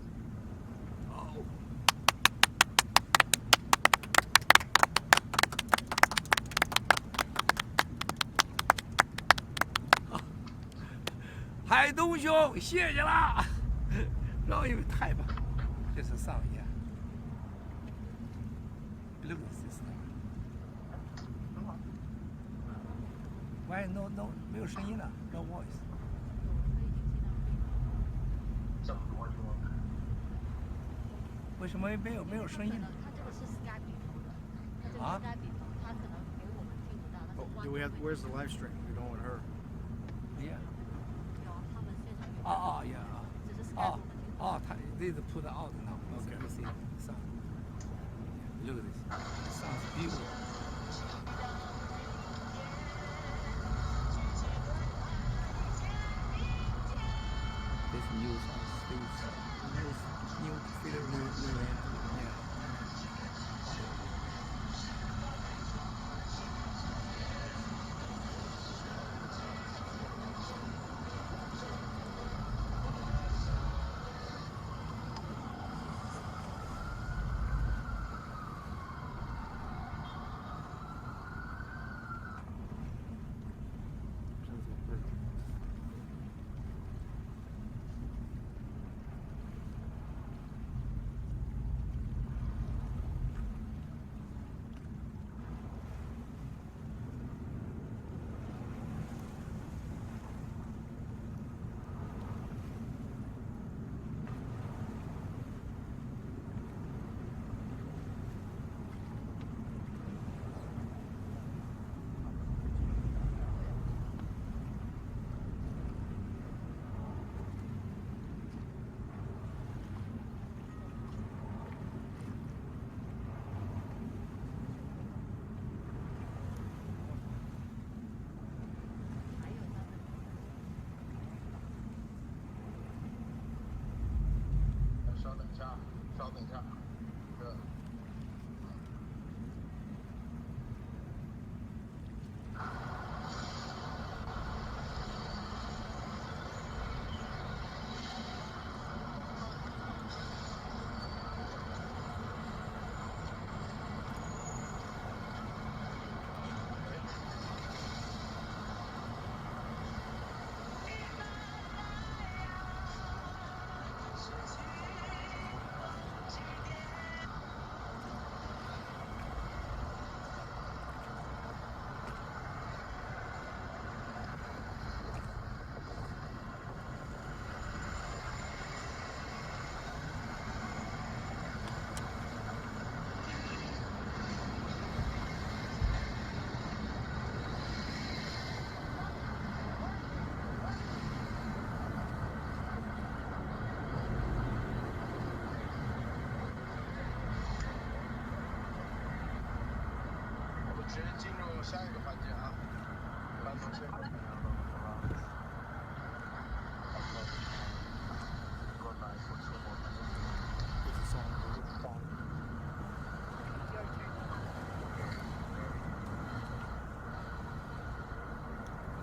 海东兄，谢谢啦！老友太棒，这是上一页。Look at this Why no 没有声音了 ？No voice。为什么没有声音呢？它这个是 Skype 里头的，它这个 Skype 里头，它可能给我们听不到。Do we have? Where's the live stream? We don't want her. Yeah. 有他们现场有。yeah. 只是 Skype 我们听不到。他 they put out now. Okay. Let's see sound. Look at this. It sounds beautiful. This news on States. New film new yeah.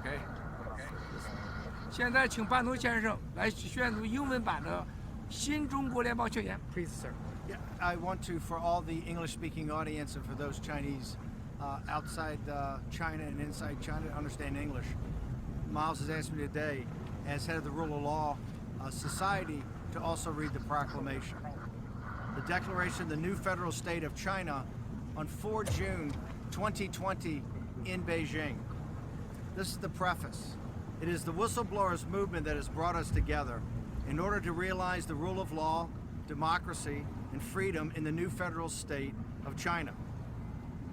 OK， 现在请班农先生来宣读英文版的新中国联邦宣言。Please, sir. Yeah, I want to, for all the English-speaking audience and for those Chinese outside China and inside China to understand English, Miles has asked me today, as head of the Rule of Law Society, to also read the proclamation. The declaration of the new federal state of China on 4 June 2020 in Beijing. This is the preface. It is the whistleblowers movement that has brought us together in order to realize the rule of law, democracy, and freedom in the new federal state of China.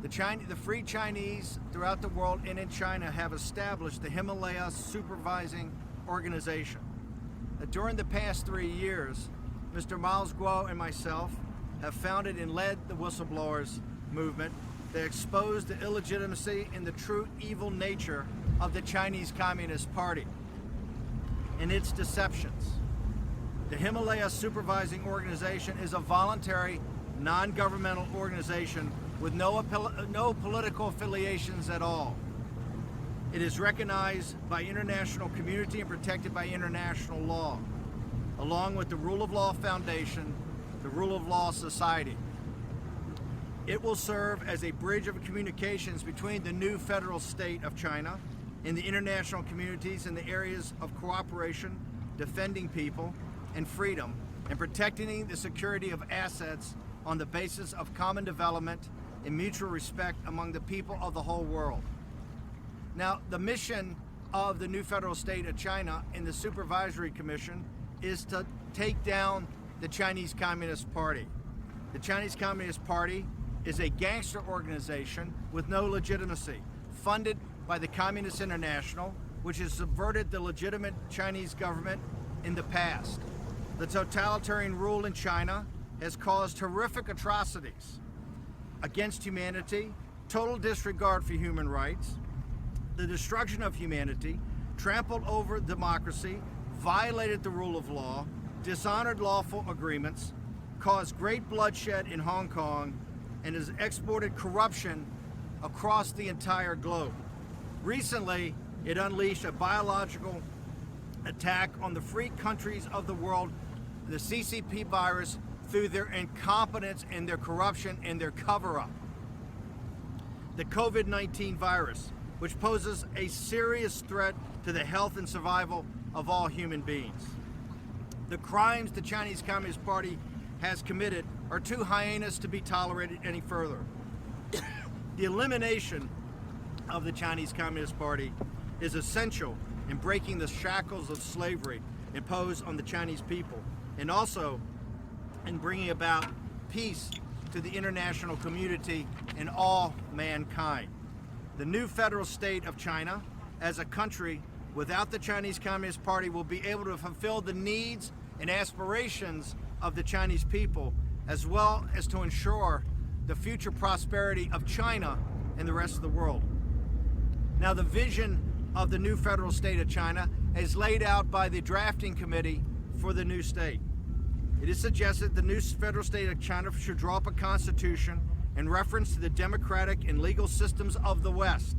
The free Chinese throughout the world and in China have established the Himalaya Supervising Organization. During the past 3 years, Mr. Miles Guo and myself have founded and led the whistleblowers movement that exposed the illegitimacy and the true evil nature of the Chinese Communist Party and its deceptions. The Himalaya Supervising Organization is a voluntary, non-governmental organization with no political affiliations at all. It is recognized by international community and protected by international law, along with the Rule of Law Foundation, the Rule of Law Society. It will serve as a bridge of communications between the new federal state of China and the international communities in the areas of cooperation, defending people and freedom, and protecting the security of assets on the basis of common development and mutual respect among the people of the whole world. Now, the mission of the new federal state of China and the Supervisory Commission is to take down the Chinese Communist Party. The Chinese Communist Party is a gangster organization with no legitimacy, funded by the Communist International, which has subverted the legitimate Chinese government in the past. The totalitarian rule in China has caused horrific atrocities against humanity, total disregard for human rights, the destruction of humanity, trampled over democracy, violated the rule of law, dishonored lawful agreements, caused great bloodshed in Hong Kong, and has exported corruption across the entire globe. Recently, it unleashed a biological attack on the free countries of the world, the CCP virus, through their incompetence and their corruption and their cover-up. The COVID-19 virus, which poses a serious threat to the health and survival of all human beings. The crimes the Chinese Communist Party has committed are too heinous to be tolerated any further. The elimination of the Chinese Communist Party is essential in breaking the shackles of slavery imposed on the Chinese people, and also in bringing about peace to the international community and all mankind. The new federal state of China, as a country without the Chinese Communist Party, will be able to fulfill the needs and aspirations of the Chinese people, as well as to ensure the future prosperity of China and the rest of the world. Now, the vision of the new federal state of China is laid out by the drafting committee for the new state. It is suggested the new federal state of China should draw up a constitution in reference to the democratic and legal systems of the West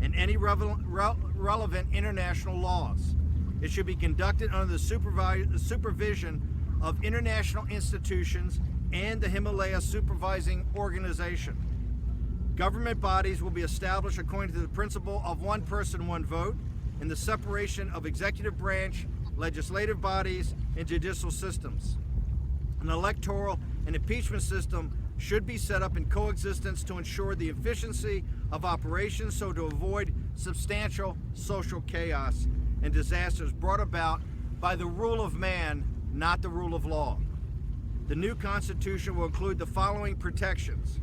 and any relevant international laws. It should be conducted under the supervision of international institutions and the Himalaya Supervising Organization. Government bodies will be established according to the principle of one person, one vote, and the separation of executive branch, legislative bodies, and judicial systems. An electoral and impeachment system should be set up in coexistence to ensure the efficiency of operations, so to avoid substantial social chaos and disasters brought about by the rule of man, not the rule of law. The new Constitution will include the following protections.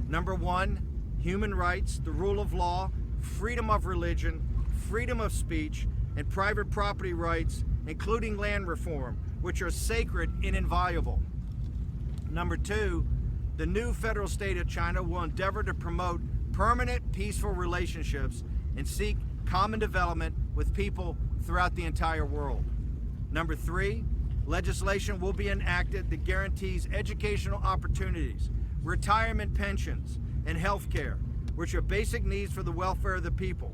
Number 1, human rights, the rule of law, freedom of religion, freedom of speech, and private property rights, including land reform, which are sacred and inviolable. Number 2, the new federal state of China will endeavor to promote permanent peaceful relationships and seek common development with people throughout the entire world. Number 3, legislation will be enacted that guarantees educational opportunities, retirement pensions, and health care, which are basic needs for the welfare of the people.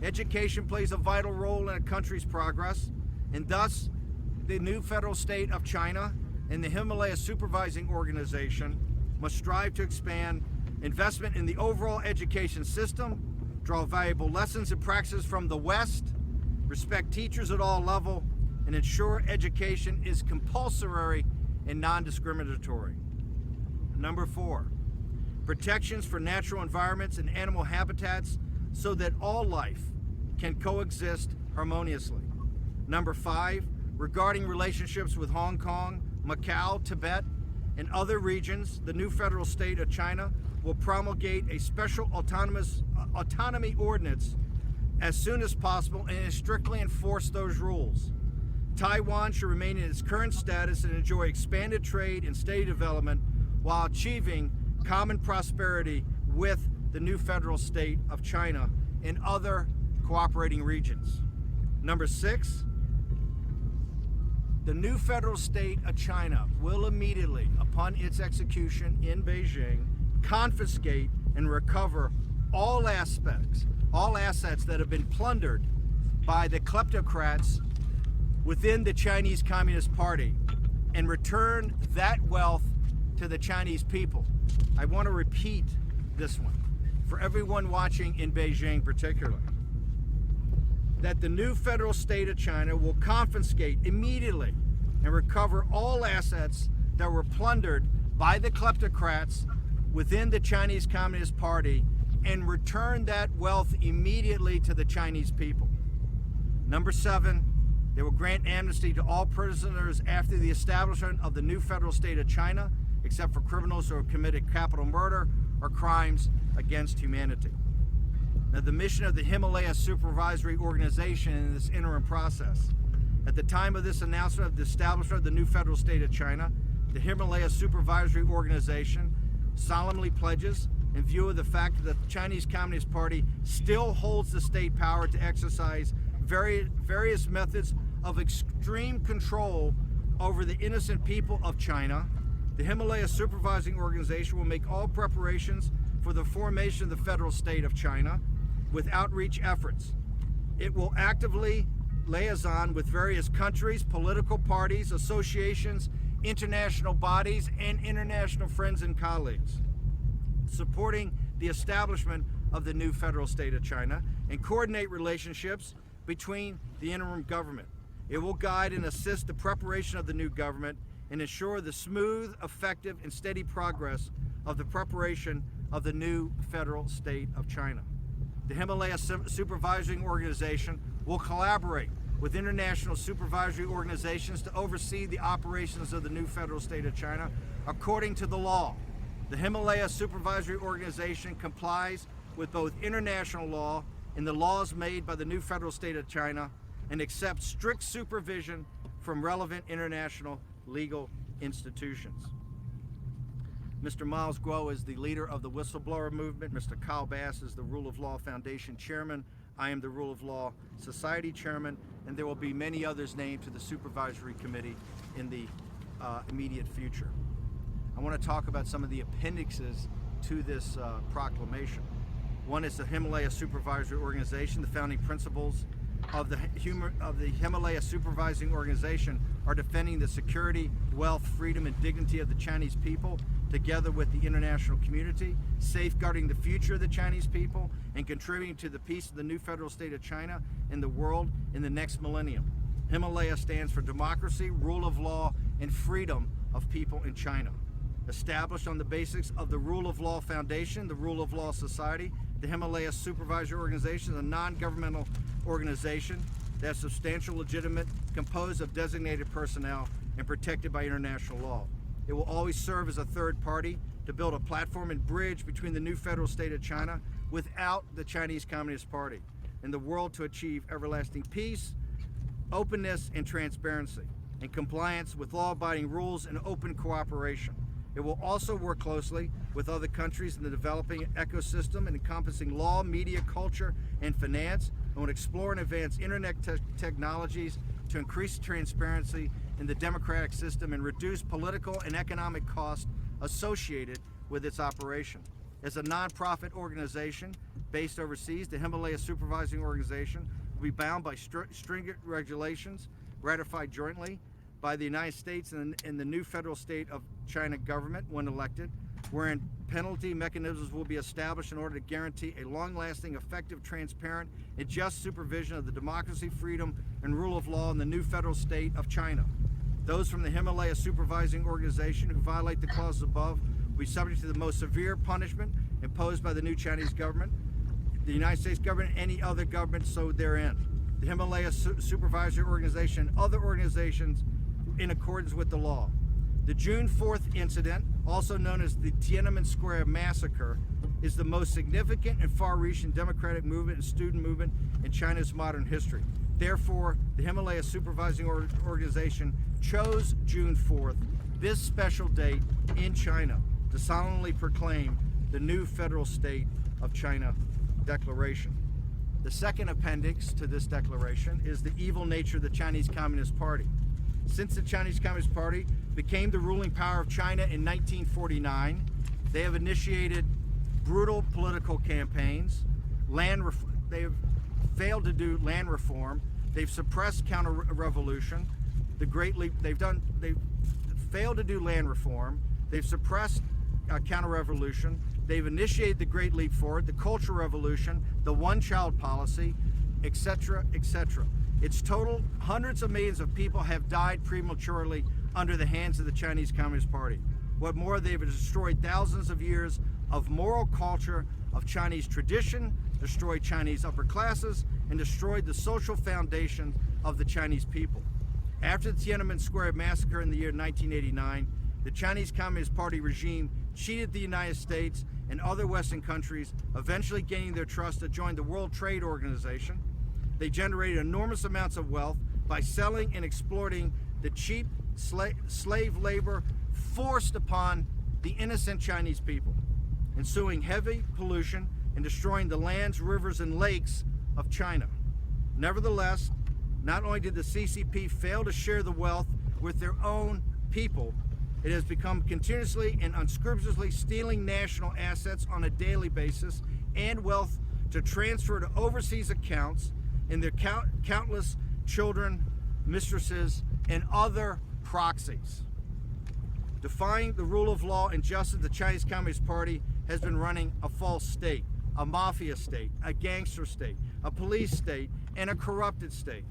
Education plays a vital role in a country's progress, and thus the new federal state of China and the Himalaya Supervising Organization must strive to expand investment in the overall education system, draw valuable lessons and practices from the West, respect teachers at all levels, and ensure education is compulsory and non-discriminatory. Number 4, protections for natural environments and animal habitats so that all life can coexist harmoniously. Number 5, regarding relationships with Hong Kong, Macau, Tibet, and other regions, the new federal state of China will promulgate a special autonomy ordinance as soon as possible and strictly enforce those rules. Taiwan should remain in its current status and enjoy expanded trade and steady development while achieving common prosperity with the new federal state of China and other cooperating regions. Number 6, the new federal state of China will immediately, upon its execution in Beijing, confiscate and recover all assets that have been plundered by the kleptocrats within the Chinese Communist Party and return that wealth to the Chinese people. I want to repeat this one for everyone watching in Beijing particularly, that the new federal state of China will confiscate immediately and recover all assets that were plundered by the kleptocrats within the Chinese Communist Party and return that wealth immediately to the Chinese people. Number 7, they will grant amnesty to all prisoners after the establishment of the new federal state of China, except for criminals who have committed capital murder or crimes against humanity. Now, the mission of the Himalaya Supervisory Organization in this interim process. At the time of this announcement of the establishment of the new federal state of China, the Himalaya Supervisory Organization solemnly pledges, in view of the fact that the Chinese Communist Party still holds the state power to exercise various methods of extreme control over the innocent people of China, the Himalaya Supervising Organization will make all preparations for the formation of the federal state of China with outreach efforts. It will actively liaison with various countries, political parties, associations, international bodies, and international friends and colleagues, supporting the establishment of the new federal state of China and coordinate relationships between the interim government. It will guide and assist the preparation of the new government and ensure the smooth, effective, and steady progress of the preparation of the new federal state of China. The Himalaya Supervising Organization will collaborate with international supervisory organizations to oversee the operations of the new federal state of China according to the law. The Himalaya Supervisory Organization complies with both international law and the laws made by the new federal state of China and accepts strict supervision from relevant international legal institutions. Mr. Miles Guo is the leader of the whistleblower movement. Mr. Kyle Bass is the Rule of Law Foundation chairman. I am the Rule of Law Society chairman, and there will be many others named to the supervisory committee in the immediate future. I want to talk about some of the appendixes to this proclamation. One is the Himalaya Supervisory Organization. The founding principles of the Himalaya Supervising Organization are defending the security, wealth, freedom, and dignity of the Chinese people, together with the international community, safeguarding the future of the Chinese people, and contributing to the peace of the new federal state of China and the world in the next millennium. Himalaya stands for democracy, rule of law, and freedom of people in China. Established on the basics of the Rule of Law Foundation, the Rule of Law Society, the Himalaya Supervisory Organization is a non-governmental organization that has substantial legitimate, composed of designated personnel, and protected by international law. It will always serve as a third party to build a platform and bridge between the new federal state of China without the Chinese Communist Party and the world to achieve everlasting peace, openness, and transparency, and compliance with law-abiding rules and open cooperation. It will also work closely with other countries in the developing ecosystem encompassing law, media, culture, and finance, and will explore and advance internet technologies to increase transparency in the democratic system and reduce political and economic costs associated with its operation. As a non-profit organization based overseas, the Himalaya Supervising Organization will be bound by stringent regulations ratified jointly by the United States and the new federal state of China government when elected, wherein penalty mechanisms will be established in order to guarantee a long-lasting, effective, transparent, and just supervision of the democracy, freedom, and rule of law in the new federal state of China. Those from the Himalaya Supervising Organization who violate the clauses above will be subject to the most severe punishment imposed by the new Chinese government, the United States government, and any other government so therein. The Himalaya Supervisory Organization, and other organizations in accordance with the law. The June 4th incident, also known as the Tiananmen Square Massacre, is the most significant and far-reaching democratic movement and student movement in China's modern history. Therefore, the Himalaya Supervising Organization chose June 4th, this special date in China, to solemnly proclaim the new federal state of China declaration. The second appendix to this declaration is the evil nature of the Chinese Communist Party. Since the Chinese Communist Party became the ruling power of China in 1949, they have initiated brutal political campaigns, they have failed to do land reform, they've suppressed counter-revolution, they've failed to do land reform, they've suppressed counter-revolution, they've initiated the Great Leap Forward, the Cultural Revolution, the one-child policy, etc., etc. Its total, hundreds of millions of people have died prematurely under the hands of the Chinese Communist Party. What more, they've destroyed thousands of years of moral culture, of Chinese tradition, destroyed Chinese upper classes, and destroyed the social foundation of the Chinese people. After the Tiananmen Square massacre in the year 1989, the Chinese Communist Party regime cheated the United States and other Western countries, eventually gaining their trust to join the World Trade Organization. They generated enormous amounts of wealth by selling and exploiting the cheap slave labor forced upon the innocent Chinese people, ensuing heavy pollution and destroying the lands, rivers, and lakes of China. Nevertheless, not only did the CCP fail to share the wealth with their own people, it has become continuously and unscrupulously stealing national assets on a daily basis and wealth to transfer to overseas accounts in their countless children, mistresses, and other proxies. Defying the rule of law and justice, the Chinese Communist Party has been running a false state, a mafia state, a gangster state, a police state, and a corrupted state.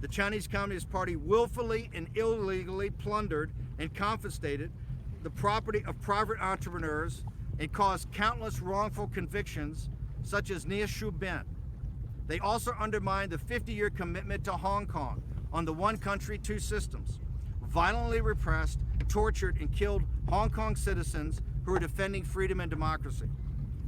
The Chinese Communist Party willfully and illegally plundered and confiscated the property of private entrepreneurs and caused countless wrongful convictions, such as Nia Shubin. They also undermined the 50-year commitment to Hong Kong on the one country, two systems, violently repressed, tortured, and killed Hong Kong citizens who are defending freedom and democracy.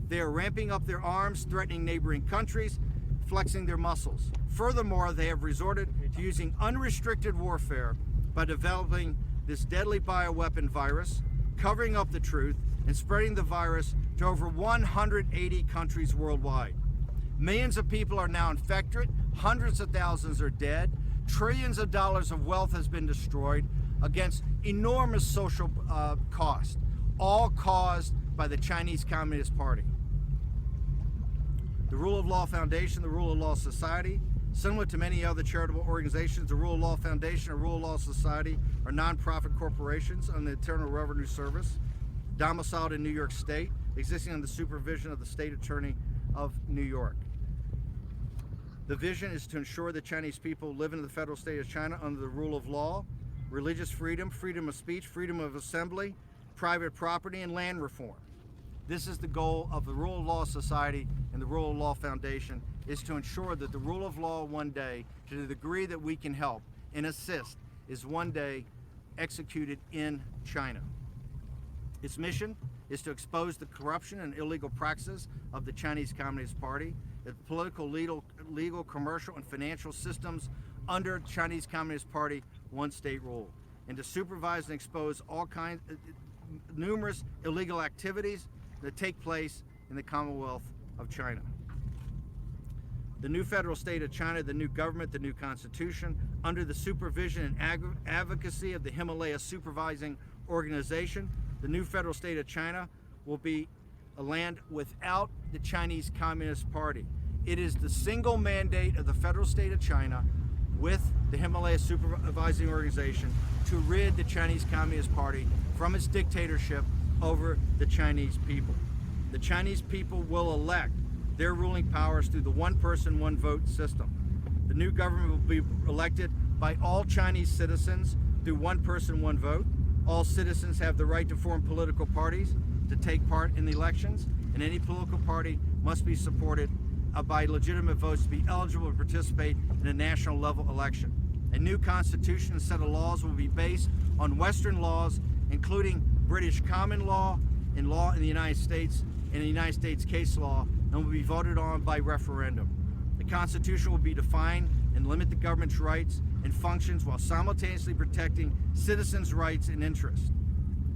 They are ramping up their arms, threatening neighboring countries, flexing their muscles. Furthermore, they have resorted to using unrestricted warfare by developing this deadly bioweapon virus, covering up the truth, and spreading the virus to over 180 countries worldwide. Millions of people are now infected, hundreds of thousands are dead, trillions of dollars of wealth has been destroyed against enormous social cost, all caused by the Chinese Communist Party. The Rule of Law Foundation, the Rule of Law Society, similar to many other charitable organizations, the Rule of Law Foundation and Rule of Law Society are nonprofit corporations under the Internal Revenue Service, domiciled in New York State, existing under the supervision of the State Attorney of New York. The vision is to ensure that Chinese people live in the federal state of China under the rule of law, religious freedom, freedom of speech, freedom of assembly, private property, and land reform. This is the goal of the Rule of Law Society and the Rule of Law Foundation, is to ensure that the rule of law one day, to the degree that we can help and assist, is one day executed in China. Its mission is to expose the corruption and illegal practices of the Chinese Communist Party, the political, legal, commercial, and financial systems under Chinese Communist Party one-state rule, and to supervise and expose all kinds, numerous illegal activities that take place in the Commonwealth of China. The new federal state of China, the new government, the new constitution, under the supervision and advocacy of the Himalaya Supervising Organization, the new federal state of China will be a land without the Chinese Communist Party. It is the single mandate of the federal state of China with the Himalaya Supervising Organization to rid the Chinese Communist Party from its dictatorship over the Chinese people. The Chinese people will elect their ruling powers through the one person, one vote system. The new government will be elected by all Chinese citizens through one person, one vote. All citizens have the right to form political parties, to take part in the elections, and any political party must be supported by legitimate votes to be eligible to participate in a national level election. A new constitution and set of laws will be based on Western laws, including British common law and law in the United States and the United States case law, and will be voted on by referendum. The Constitution will be defined and limit the government's rights and functions while simultaneously protecting citizens' rights and interests.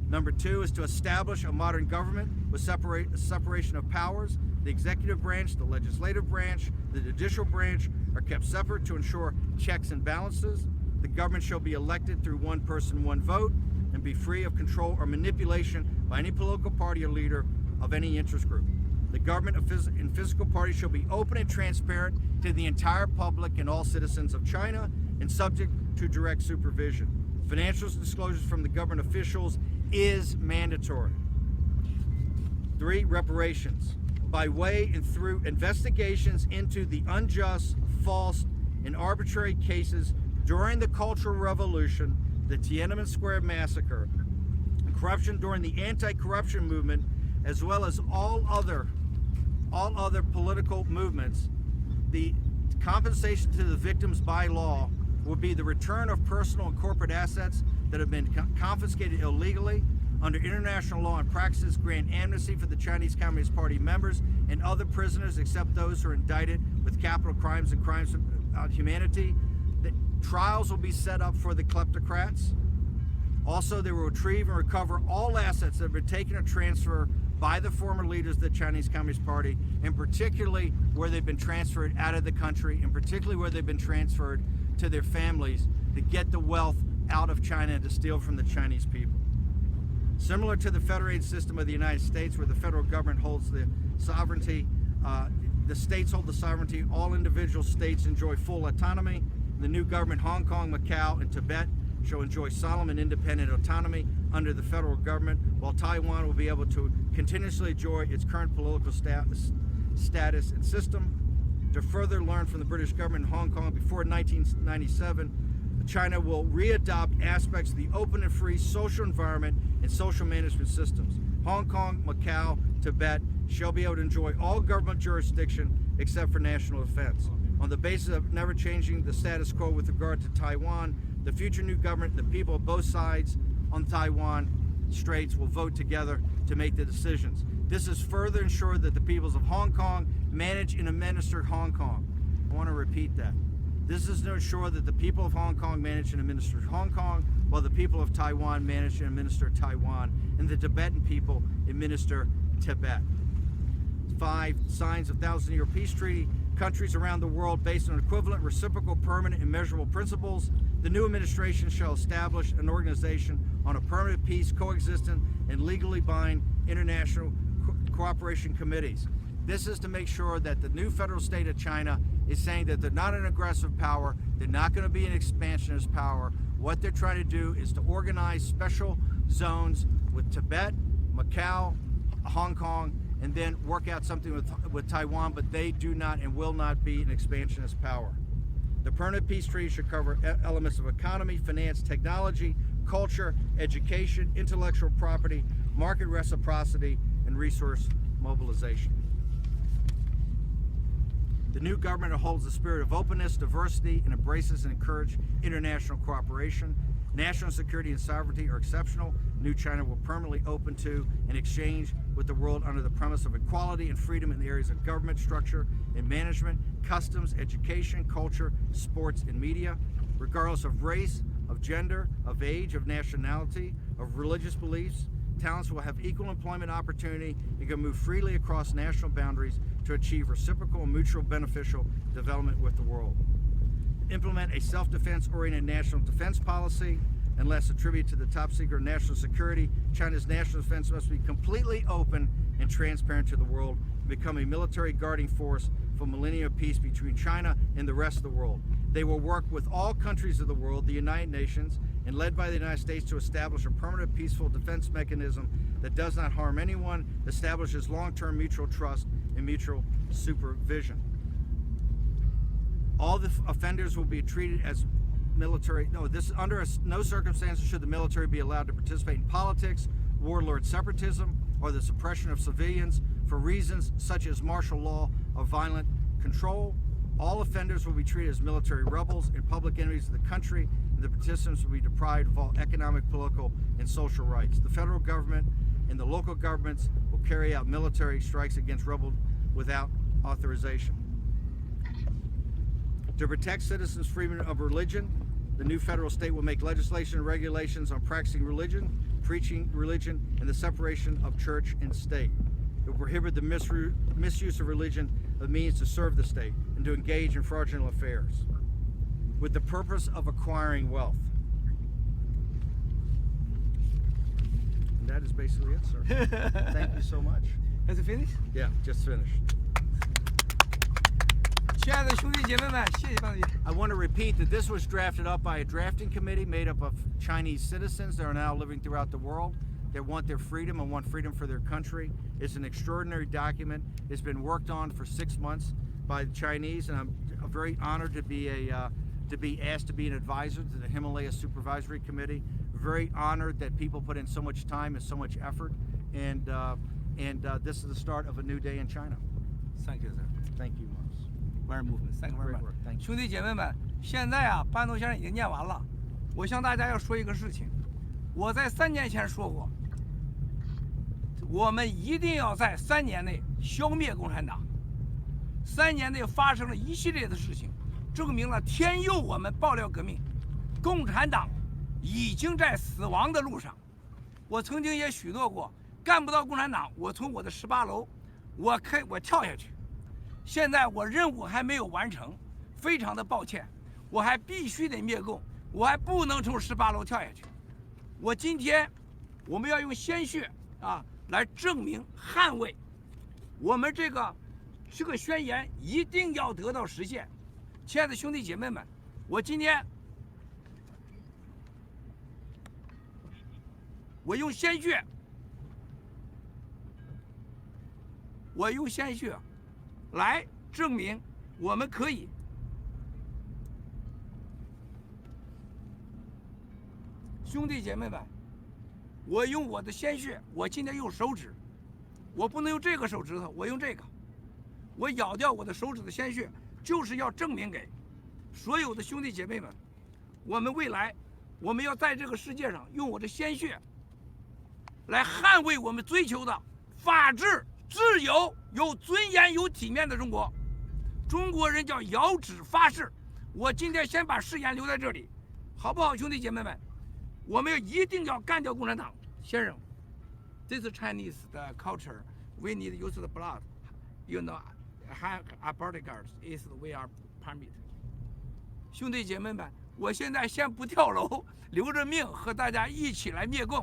Number 2 is to establish a modern government with separation of powers. The executive branch, the legislative branch, the judicial branch are kept separate to ensure checks and balances. The government shall be elected through one person, one vote, and be free of control or manipulation by any political party or leader of any interest group. The government and physical parties shall be open and transparent to the entire public and all citizens of China and subject to direct supervision. Financial disclosures from the government officials is mandatory. 3, reparations. By way and through investigations into the unjust, false, and arbitrary cases during the Cultural Revolution, the Tiananmen Square Massacre, and corruption during the anti-corruption movement, as well as all other political movements, the compensation to the victims by law will be the return of personal and corporate assets that have been confiscated illegally. Under international law and practices, grant amnesty for the Chinese Communist Party members and other prisoners except those who are indicted with capital crimes and crimes of humanity. The trials will be set up for the kleptocrats. Also, they will retrieve and recover all assets that have been taken or transferred by the former leaders of the Chinese Communist Party, and particularly where they've been transferred out of the country, and particularly where they've been transferred to their families to get the wealth out of China and to steal from the Chinese people. Similar to the federated system of the United States, where the federal government holds the sovereignty, the states hold the sovereignty, all individual states enjoy full autonomy. The new government, Hong Kong, Macau, and Tibet shall enjoy solemn and independent autonomy under the federal government, while Taiwan will be able to continuously enjoy its current political status and system. To further learn from the British government in Hong Kong, before 1997, China will readopt aspects of the open and free social environment and social management systems. Hong Kong, Macau, Tibet shall be able to enjoy all government jurisdiction except for national defense. On the basis of never changing the status quo with regard to Taiwan, the future new government, the people of both sides on Taiwan Straits will vote together to make the decisions. This is further ensure that the peoples of Hong Kong manage and administer Hong Kong. I want to repeat that. This is to ensure that the people of Hong Kong manage and administer Hong Kong, while the people of Taiwan manage and administer Taiwan, and the Tibetan people administer Tibet. 5, signs of 1,000-year peace treaty. Countries around the world based on equivalent, reciprocal, permanent, and measurable principles. The new administration shall establish an organization on a permanent peace, coexistence, and legally bind international cooperation committees. This is to make sure that the new federal state of China is saying that they're not an aggressive power, they're not going to be an expansionist power. What they're trying to do is to organize special zones with Tibet, Macau, Hong Kong, and then work out something with Taiwan, but they do not and will not be an expansionist power. The permanent peace treaty should cover elements of economy, finance, technology, culture, education, intellectual property, market reciprocity, and resource mobilization. The new government holds the spirit of openness, diversity, and embraces and encourages international cooperation. National security and sovereignty are exceptional. New China will permanently open to and exchange with the world under the premise of equality and freedom in the areas of government structure and management, customs, education, culture, sports, and media, regardless of race, of gender, of age, of nationality, of religious beliefs. Talents will have equal employment opportunity and can move freely across national boundaries to achieve reciprocal and mutual beneficial development with the world. Implement a self-defense oriented national defense policy. Unless attributed to the top secret of national security, China's national defense must be completely open and transparent to the world and become a military guarding force for millennia of peace between China and the rest of the world. They will work with all countries of the world, the United Nations, and led by the United States to establish a permanent peaceful defense mechanism that does not harm anyone, establishes long-term mutual trust and mutual supervision. All the offenders will be treated as military. Under no circumstances should the military be allowed to participate in politics, warlord separatism, or the suppression of civilians for reasons such as martial law or violent control. All offenders will be treated as military rebels and public enemies of the country, and the participants will be deprived of all economic, political, and social rights. The federal government and the local governments will carry out military strikes against rebels without authorization. To protect citizens' freedom of religion, the new federal state will make legislation and regulations on practicing religion, preaching religion, and the separation of church and state. It will prohibit the misuse of religion as a means to serve the state and to engage in fraudulent affairs with the purpose of acquiring wealth. And that is basically it, sir. Thank you so much. Has it finished? Yeah, just finished. 亲爱的兄弟姐妹们，谢谢班主席。 I want to repeat that this was drafted up by a drafting committee made up of Chinese citizens that are now living throughout the world that want their freedom and want freedom for their country. It's an extraordinary document. It's been worked on for 6 months by the Chinese, and I'm very honored to be asked to be an advisor to the Himalaya Supervisory Committee. Very honored that people put in so much time and so much effort, and this is the start of a new day in China. Thank you, sir. Thank you, Mons. Very movement. Thank you very Great much. work. Thank you. 兄弟姐妹们，现在啊，班农先生已经念完了。我向大家要说一个事情，我在3年前说过，我们一定要在3年内消灭共产党。3年内发生了一系列的事情，证明了天佑我们爆料革命，共产党已经在死亡的路上。我曾经也许诺过，干不到共产党，我从我的18楼，我跳下去。现在我任务还没有完成，非常的抱歉，我还必须得灭共，我还不能从18楼跳下去。今天我们要用鲜血啊来证明捍卫我们这个宣言一定要得到实现。亲爱的兄弟姐妹们，我今天我用鲜血来证明我们可以。兄弟姐妹们，我用我的鲜血，我今天用手指，我不能用这个手指头，我用这个，我咬掉我的手指的鲜血，就是要证明给所有的兄弟姐妹们，我们未来我们要在这个世界上用我的鲜血来捍卫我们追求的法治、自由、有尊严、有体面的中国。中国人叫摇指发誓。我今天先把誓言留在这里，好不好，兄弟姐妹们？我们一定要干掉共产党。先生 ，this Chinese 的 culture, we need use the blood. You know, our bodyguards is we are permit. 兄弟姐妹们，我现在先不跳楼，留着命和大家一起来灭共。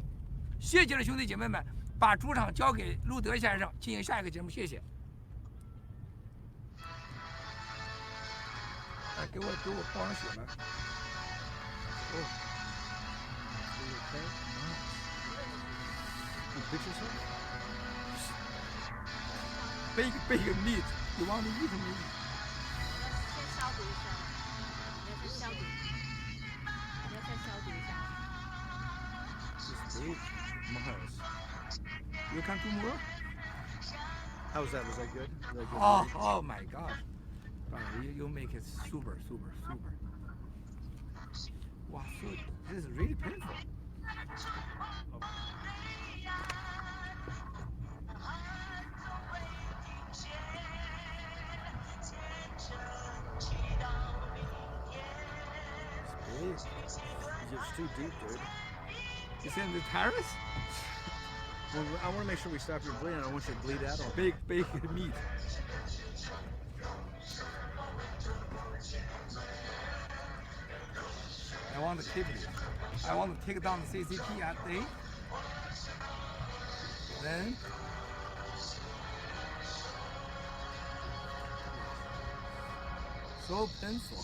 谢谢了，兄弟姐妹们，把主场交给路德先生进行下一个节目，谢谢。哎，给我包上血了。哦。Big meat. You want to eat meat? 先消毒一下，你要先消毒一下。It's big. Miles. You can do more? How was that? Was that good? Oh my God. You make it super. Wow, this is really painful. It's too deep, dude. It's in the terrace? Well, I want to make sure we stop your bleeding. I don't want you to bleed out on Big meat. I want to keep it. I want to take down the CCP at day. Then so painful.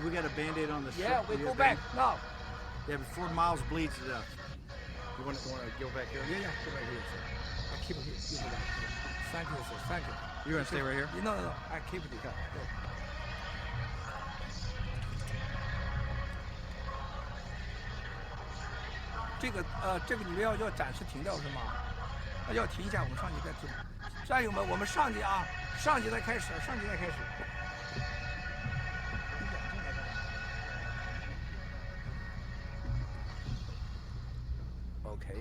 We got a Band-Aid on the shirt. Yeah, we go back now. Yeah, before Miles bleeds to death. You want to go back here? Yeah, go back here, sir. I keep it here. You go back here. Thank you, sir. Thank you. You're gonna stay right here? No, no, no. I keep it here. Go. 这个你们要暂时停掉是吗？要停一下，我们上去再做。战友们，我们上去啊，上去再开始，上去再开始。OK。